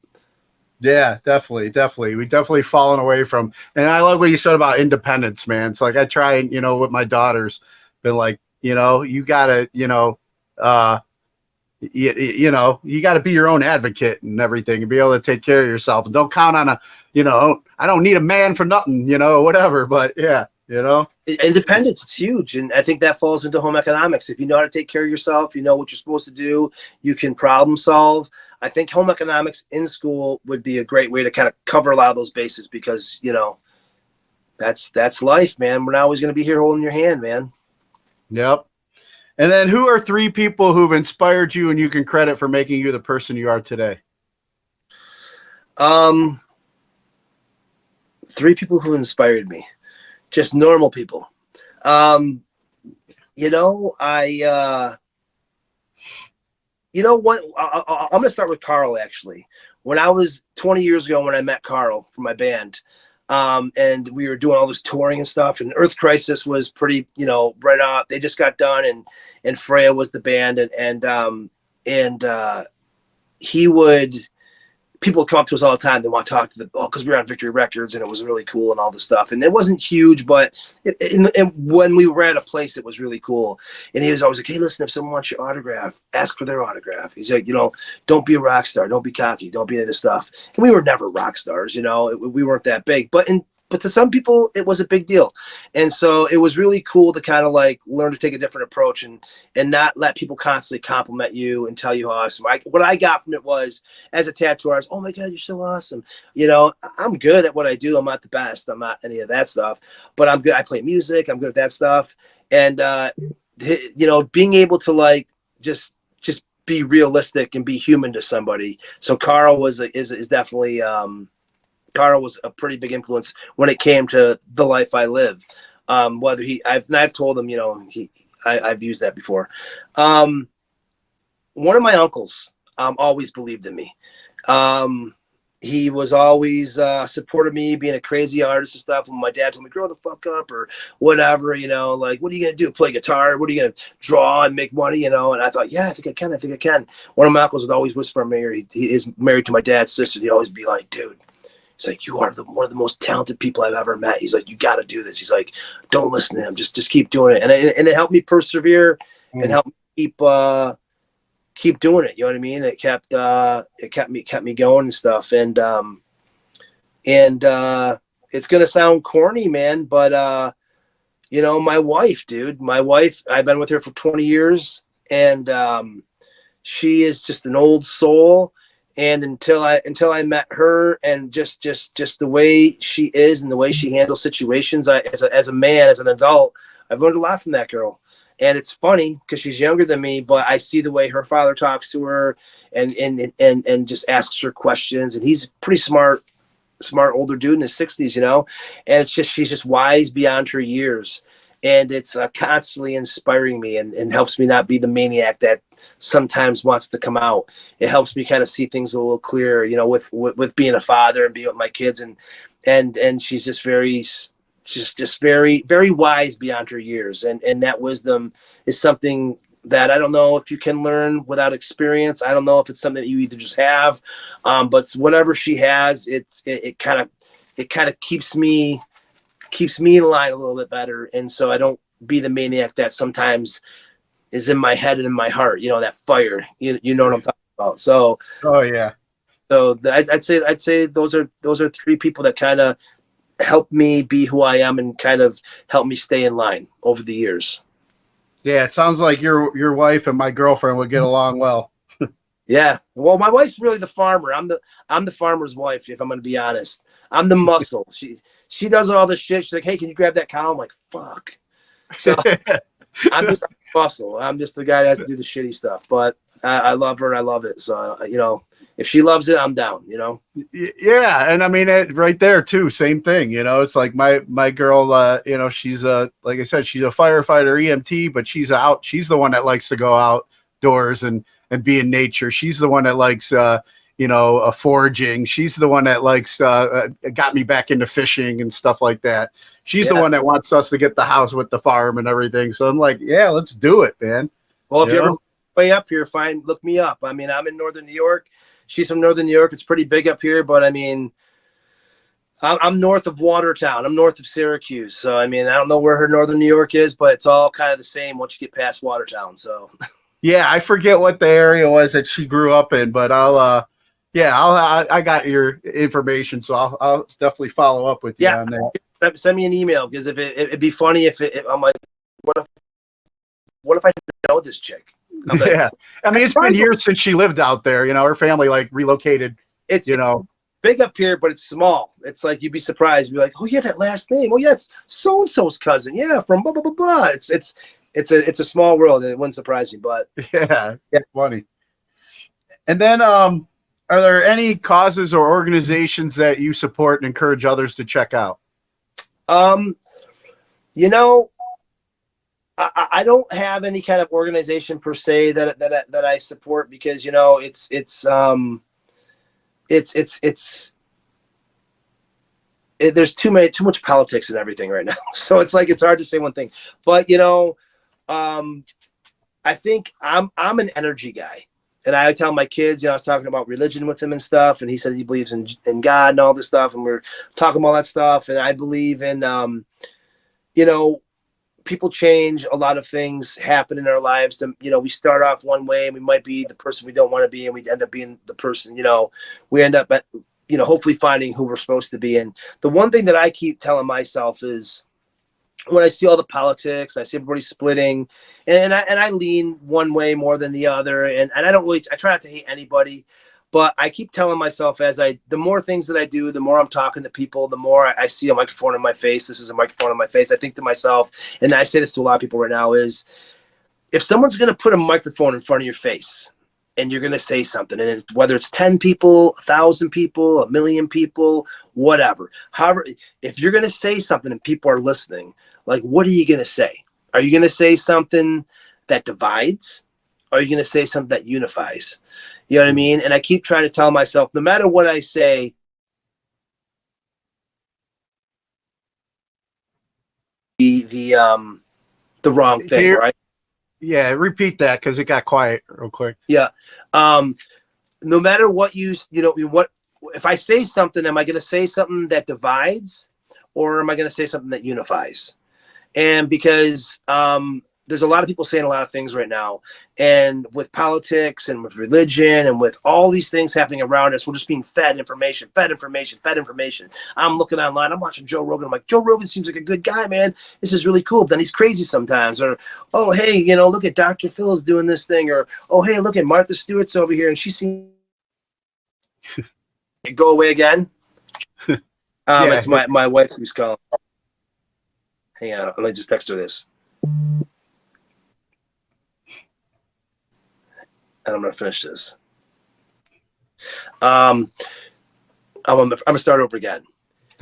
Yeah, definitely. We definitely fallen away from, and I love what you said about independence, man. It's like I try, with my daughters, been like, you gotta, you gotta be your own advocate and everything and be able to take care of yourself. And don't count on I don't need a man for nothing, whatever. But yeah, independence, it's huge. And I think that falls into home economics. If you know how to take care of yourself, you know what you're supposed to do, you can problem solve. I think home economics in school would be a great way to kind of cover a lot of those bases because, that's life, man. We're not always going to be here holding your hand, man. Yep. And then who are 3 people who've inspired you and you can credit for making you the person you are today? 3 people who inspired me, just normal people. You know, you know what? I'm going to start with Carl, actually. When I was 20 years ago, when I met Carl from my band, and we were doing all this touring and stuff, and Earth Crisis was pretty, you know, right up. They just got done, and Freya was the band, and he would, people would come up to us all the time. They want to talk to because we were on Victory Records, and it was really cool and all this stuff. And it wasn't huge, but when we were at a place, it was really cool. And he was always like, hey, listen, if someone wants your autograph, ask for their autograph. He's like, you know, don't be a rock star. Don't be cocky. Don't be any of this stuff. And we were never rock stars, you know, we weren't that big. But to some people, it was a big deal. And so it was really cool to kind of like learn to take a different approach and not let people constantly compliment you and tell you how awesome. What I got from it was, as a tattoo artist, oh my God, you're so awesome. You know, I'm good at what I do. I'm not the best. I'm not any of that stuff, but I'm good. I play music. I'm good at that stuff. And, you know, being able to like, just be realistic and be human to somebody. So Carl is definitely, Carl was a pretty big influence when it came to the life I live. Whether I've told him, you know, I've used that before. One of my uncles always believed in me. He was always supported me being a crazy artist and stuff. When my dad told me, grow the fuck up or whatever, you know, like, what are you going to do? Play guitar? What are you going to draw and make money? You know? And I thought, yeah, I think I can. One of my uncles would always whisper in my ear. He is married to my dad's sister. He'd always be like, dude, he's like, you are one of the most talented people I've ever met. He's like, you got to do this. He's like, don't listen to him. Just keep doing it. And it helped me persevere and helped me keep doing it. You know what I mean? It kept me going and stuff. And it's going to sound corny, man, but you know, my wife, I've been with her for 20 years and she is just an old soul. And until I met her, and just the way she is and the way she handles situations, as a man, as an adult, I've learned a lot from that girl. And it's funny because she's younger than me, but I see the way her father talks to her and just asks her questions. And he's a pretty smart older dude in his 60s, you know. And it's just she's just wise beyond her years. And it's constantly inspiring me and helps me not be the maniac that sometimes wants to come out. It helps me kind of see things a little clearer, you know, with being a father and being with my kids. And she's just very, very wise beyond her years. And that wisdom is something that I don't know if you can learn without experience. I don't know if it's something that you either just have, but whatever she has, it kind of keeps me in line a little bit better. And so I don't be the maniac that sometimes is in my head and in my heart, you know, that fire, you know what I'm talking about. So, oh yeah. So I'd say those are 3 people that kind of help me be who I am and kind of help me stay in line over the years. Yeah. It sounds like your wife and my girlfriend would get along well. Yeah. Well, my wife's really the farmer. I'm the farmer's wife, if I'm going to be honest. I'm the muscle. She does all this shit. She's like, hey, can you grab that cow? I'm like, fuck. So I'm just muscle. I'm just the guy that has to do the shitty stuff. But I love her and I love it. So, you know, if she loves it, I'm down, you know? Yeah. And I mean, right there too, same thing, you know, it's like my girl, you know, she's like I said, she's a firefighter EMT, but she's the one that likes to go outdoors and be in nature. She's the one that likes, you know, foraging. She's the one that likes, got me back into fishing and stuff like that. She's the one that wants us to get the house with the farm and everything. So I'm like, yeah, let's do it, man. Well, if you're ever way up here, look me up. I mean, I'm in Northern New York. She's from Northern New York. It's pretty big up here, but I mean, I'm north of Watertown. I'm north of Syracuse. So, I mean, I don't know where her Northern New York is, but it's all kind of the same once you get past Watertown. So, yeah, I forget what the area was that she grew up in, but I got your information, so I'll definitely follow up with you on that. Send me an email because it'd be funny if I'm like, what if I know this chick? Like, yeah, I mean, it's been years since she lived out there. You know, her family like relocated. It's big up here, but it's small. It's like you'd be surprised. You'd be like, oh yeah, that last name. Oh yeah, it's so and so's cousin. Yeah, from blah blah blah blah. It's a small world, and it wouldn't surprise me. But yeah, funny. And then Are there any causes or organizations that you support and encourage others to check out? You know, I don't have any kind of organization per se that I support, because you know there's too much politics and everything right now. So it's like it's hard to say one thing. But you know, I think I'm an energy guy. And I tell my kids, you know, I was talking about religion with him and stuff, and he said he believes in God and all this stuff, and we're talking about that stuff. And I believe in, you know, people change. A lot of things happen in our lives. And, you know, we start off one way, and we might be the person we don't want to be, and we end up being the person, you know, we end up at, you know, hopefully finding who we're supposed to be. And the one thing that I keep telling myself is, when I see all the politics, I see everybody splitting, and I lean one way more than the other, and I don't really, I try not to hate anybody, but I keep telling myself the more things that I do, the more I'm talking to people, the more I see a microphone in my face. This is a microphone in my face. I think to myself, and I say this to a lot of people right now, is if someone's going to put a microphone in front of your face and you're going to say something, and whether it's 10 people, 1,000 people, 1,000,000 people, whatever, however, if you're going to say something and people are listening, like, what are you going to say? Are you going to say something that divides? Or are you going to say something that unifies? You know what I mean? And I keep trying to tell myself, no matter what I say, the wrong thing, right? Yeah, repeat that because it got quiet real quick. Yeah. No matter what you know, what if I say something, am I going to say something that divides, or am I going to say something that unifies? And because there's a lot of people saying a lot of things right now, and with politics and with religion and with all these things happening around us, we're just being fed information. I'm looking online, I'm watching Joe Rogan. I'm like, Joe Rogan seems like a good guy, man. This is really cool. But then he's crazy sometimes. Or, oh, hey, you know, look at Dr. Phil's doing this thing. Or, oh, hey, look at Martha Stewart's over here, and she seems go away again. It's my wife who's calling. Hang on, let me just text her this. And I'm gonna finish this. I'm gonna start over again.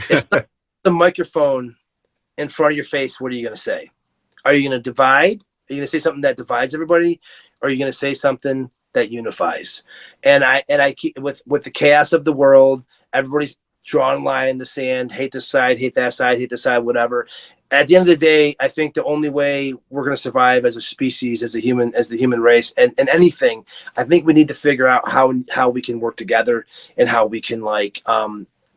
If the microphone in front of your face, what are you gonna say? Are you gonna divide? Are you gonna say something that divides everybody? Or are you gonna say something that unifies? And I keep with the chaos of the world, everybody's drawing a line in the sand, hate this side, hate that side, hate this side, whatever. At the end of the day, I think the only way we're going to survive as a species, as the human race, and anything, I think we need to figure out how we can work together and how we can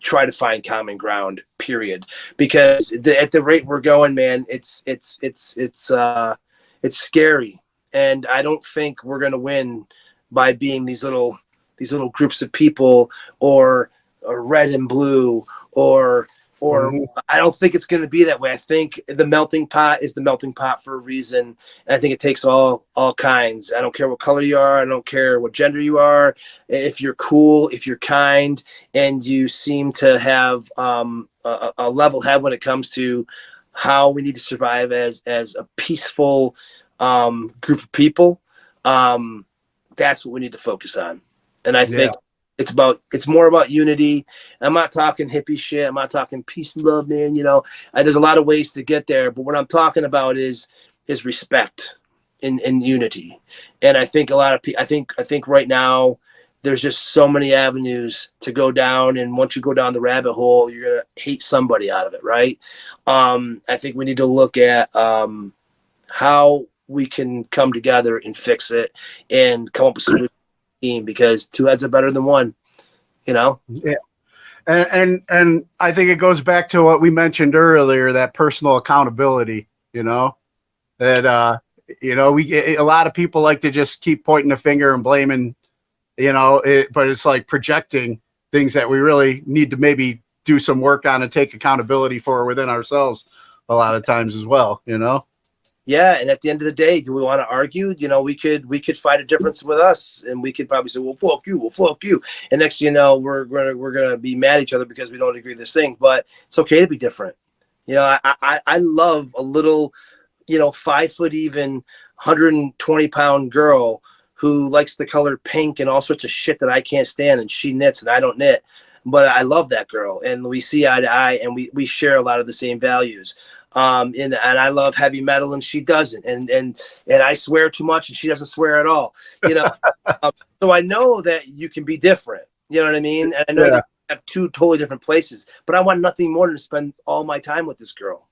try to find common ground. Period. Because at the rate we're going, man, it's scary, and I don't think we're going to win by being these little groups of people, or red and blue, or I don't think it's going to be that way. I think the melting pot is the melting pot for a reason. And I think it takes all kinds. I don't care what color you are. I don't care what gender you are. If you're cool, if you're kind, and you seem to have a level head when it comes to how we need to survive as a peaceful group of people, that's what we need to focus on. And I think it's more about unity. I'm not talking hippie shit. I'm not talking peace and love, man. You know, there's a lot of ways to get there, but what I'm talking about is respect and unity. And I think a lot of people, I think right now there's just so many avenues to go down. And once you go down the rabbit hole, you're going to hate somebody out of it. Right. I think we need to look at how we can come together and fix it and come up with solutions. Team, because two heads are better than one, you know. Yeah, and I think it goes back to what we mentioned earlier, that personal accountability. You know, that you know, a lot of people like to just keep pointing the finger and blaming, you know, but it's like projecting things that we really need to maybe do some work on and take accountability for within ourselves a lot of times as well. You know. Yeah, and at the end of the day, do we want to argue? You know, we could find a difference with us, and we could probably say, "Well, fuck you," and next, you know, we're gonna be mad at each other because we don't agree with this thing. But it's okay to be different. You know, I love a little, you know, 5 foot even, 120-pound girl who likes the color pink and all sorts of shit that I can't stand, and she knits and I don't knit. But I love that girl, and we see eye to eye, and we share a lot of the same values. And I love heavy metal, and she doesn't, and I swear too much, and she doesn't swear at all. You know, so I know that you can be different. You know what I mean? And I know that you have two totally different places, but I want nothing more than to spend all my time with this girl.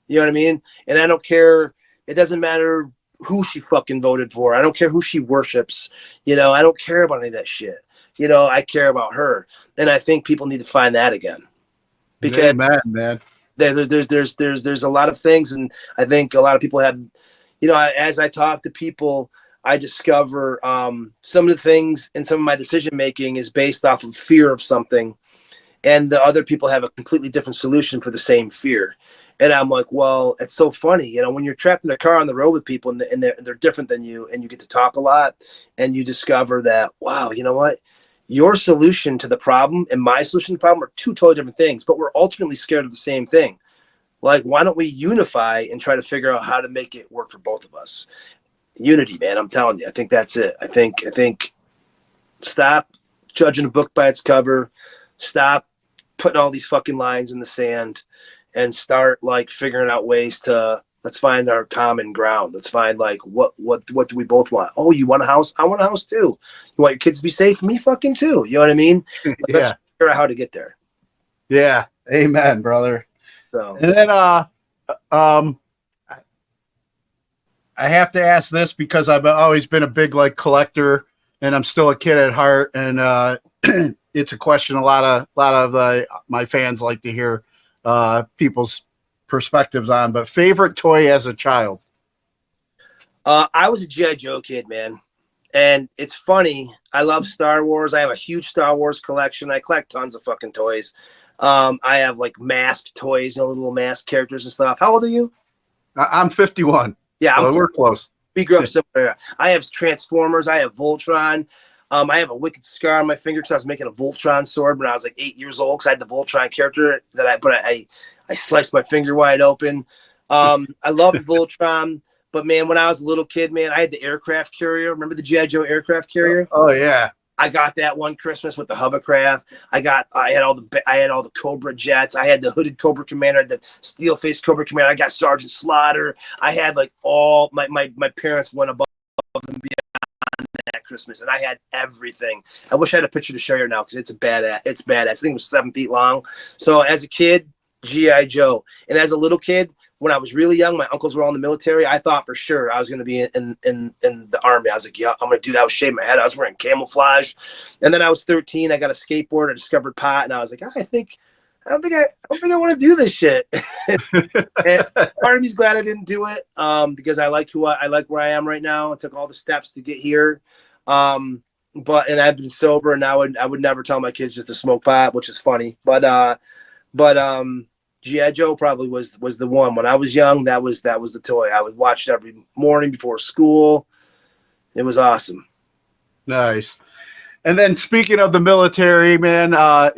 You know what I mean? And I don't care. It doesn't matter who she fucking voted for. I don't care who she worships. You know, I don't care about any of that shit. You know, I care about her, and I think people need to find that again. Because Amen, man. There's a lot of things, and I think a lot of people have, you know, as I talk to people, I discover some of the things in some of my decision making is based off of fear of something, and the other people have a completely different solution for the same fear. And I'm like, well, it's so funny, you know, when you're trapped in a car on the road with people and they're different than you, and you get to talk a lot, and you discover that, wow, you know what? Your solution to the problem and my solution to the problem are two totally different things, but we're ultimately scared of the same thing. Like, why don't we unify and try to figure out how to make it work for both of us? Unity, man. I'm telling you, I think that's it. I think stop judging a book by its cover. Stop putting all these fucking lines in the sand, and start like figuring out ways to, let's find our common ground. Let's find like what do we both want? Oh, you want a house? I want a house too. You want your kids to be safe? Me fucking too. You know what I mean? Let's figure out how to get there. Yeah. Amen, brother. So, and then I have to ask this because I've always been a big like collector, and I'm still a kid at heart, and it's a question a lot of my fans like to hear people's perspectives on. But favorite toy as a child? I was a G.I. Joe kid, man. And it's funny. I love Star Wars. I have a huge Star Wars collection. I collect tons of fucking toys. I have like masked toys, you know, little masked characters and stuff. How old are you? I'm 51. Yeah, so we're close. We grew up similar. I have Transformers. I have Voltron. I have a wicked scar on my finger because I was making a Voltron sword when I was like 8 years old, because I had the Voltron character that I sliced my finger wide open. I love Voltron, but man, when I was a little kid, man, I had the aircraft carrier. Remember the G.I. Joe aircraft carrier? Oh yeah. I got that one Christmas with the hovercraft. I had all the Cobra jets. I had the hooded Cobra Commander, the steel faced Cobra Commander. I got Sergeant Slaughter. I had like all my parents went above and beyond that Christmas, and I had everything. I wish I had a picture to show you now because it's badass. It's badass. I think it was 7 feet long. So as a kid, G.I. Joe, and as a little kid, when I was really young, my uncles were all in the military. I thought for sure I was going to be in the army. I was like, yeah, I'm going to do that. I was shaving my head. I was wearing camouflage. And then I was 13. I got a skateboard. I discovered pot, and I was like, I don't think I want to do this shit. And part of me's glad I didn't do it because I like where I am right now. I took all the steps to get here. And I've been sober, and now I would never tell my kids just to smoke pot, which is funny. But G.I. Joe probably was the one. When I was young, that was the toy. I would watch it every morning before school. It was awesome. Nice. And then speaking of the military, man, I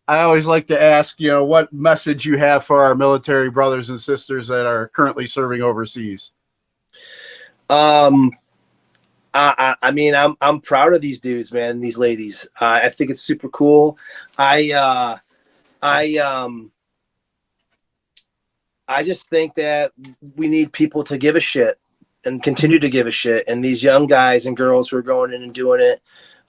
always like to ask, you know, what message you have for our military brothers and sisters that are currently serving overseas. I mean, I'm proud of these dudes, man, these ladies. I think it's super cool. I just think that we need people to give a shit and continue to give a shit. And these young guys and girls who are going in and doing it,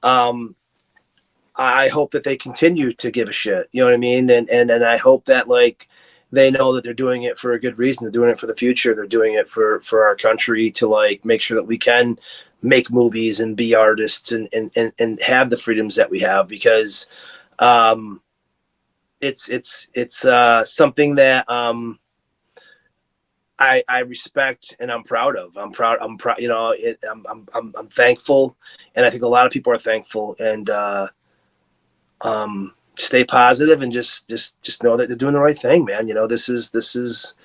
I hope that they continue to give a shit. You know what I mean? And I hope that like they know that they're doing it for a good reason. They're doing it for the future. They're doing it for our country to like make sure that we can make movies and be artists and have the freedoms that we have, because it's something that I respect and I'm proud of. I'm proud. You know, I'm thankful, and I think a lot of people are thankful. And stay positive and just know that they're doing the right thing, man. You know, this is.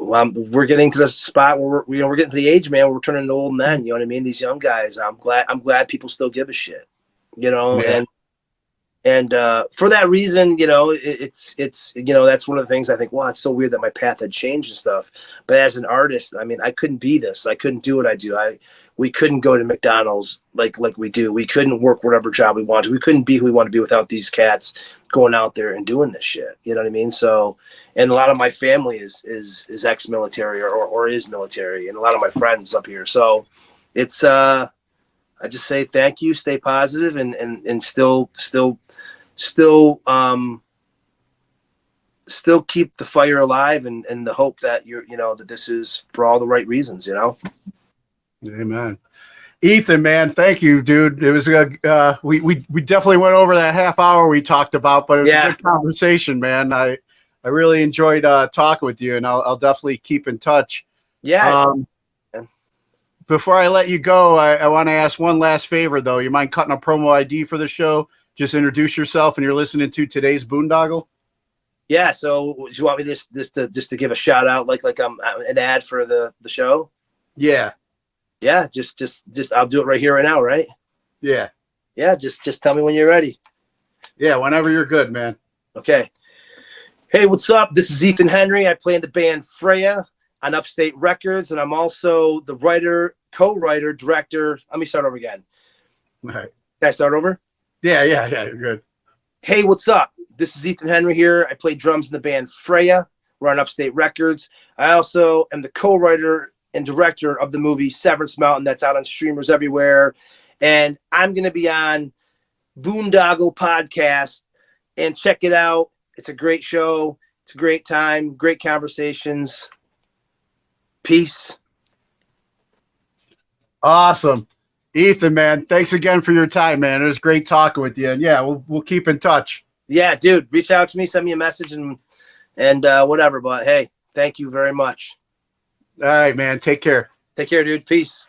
We're getting to the spot where we're getting to the age, man, where we're turning into old men. You know what I mean? These young guys. I'm glad people still give a shit. You know, yeah. And for that reason, you know, it's you know, that's one of the things I think, wow, it's so weird that my path had changed and stuff. But as an artist, I mean, I couldn't be this. I couldn't do what I do. we couldn't go to McDonald's like we do. We couldn't work whatever job we wanted. We couldn't be who we want to be without these cats going out there and doing this shit. You know what I mean? So, and a lot of my family is ex-military or is military, and a lot of my friends up here. So it's I just say thank you, stay positive, and still keep the fire alive, and the hope that that this is for all the right reasons, Amen. Ethan, man, thank you, dude. It was we definitely went over that half hour we talked about, but it was a good conversation, man. I really enjoyed talking with you, and I'll definitely keep in touch. Yeah. Before I let you go, I want to ask one last favor, though. You mind cutting a promo ID for the show? Just introduce yourself, and you're listening to today's Boondoggle. Yeah. So, do you want me just to give a shout out, like I'm an ad for the show? Yeah. Yeah. Just I'll do it right here, right now, right? Yeah. Yeah. Just tell me when you're ready. Yeah. Whenever you're good, man. Okay. Hey, what's up? This is Ethan Henry. I play in the band Freya on Upstate Records, and I'm also the writer, co-writer, director. Let me start over again. All right. Can I start over? Yeah. You're good. Hey, what's up? This is Ethan Henry here. I play drums in the band Freya. We're on Upstate Records. I also am the co-writer and director of the movie Severance Mountain that's out on streamers everywhere. And I'm going to be on Boondoggle podcast, and check it out. It's a great show. It's a great time, great conversations. Peace. Awesome. Ethan, man, thanks again for your time, man. It was great talking with you. And yeah, we'll keep in touch. Yeah, dude, reach out to me, send me a message and whatever. But hey, thank you very much. All right, man. Take care. Take care, dude. Peace.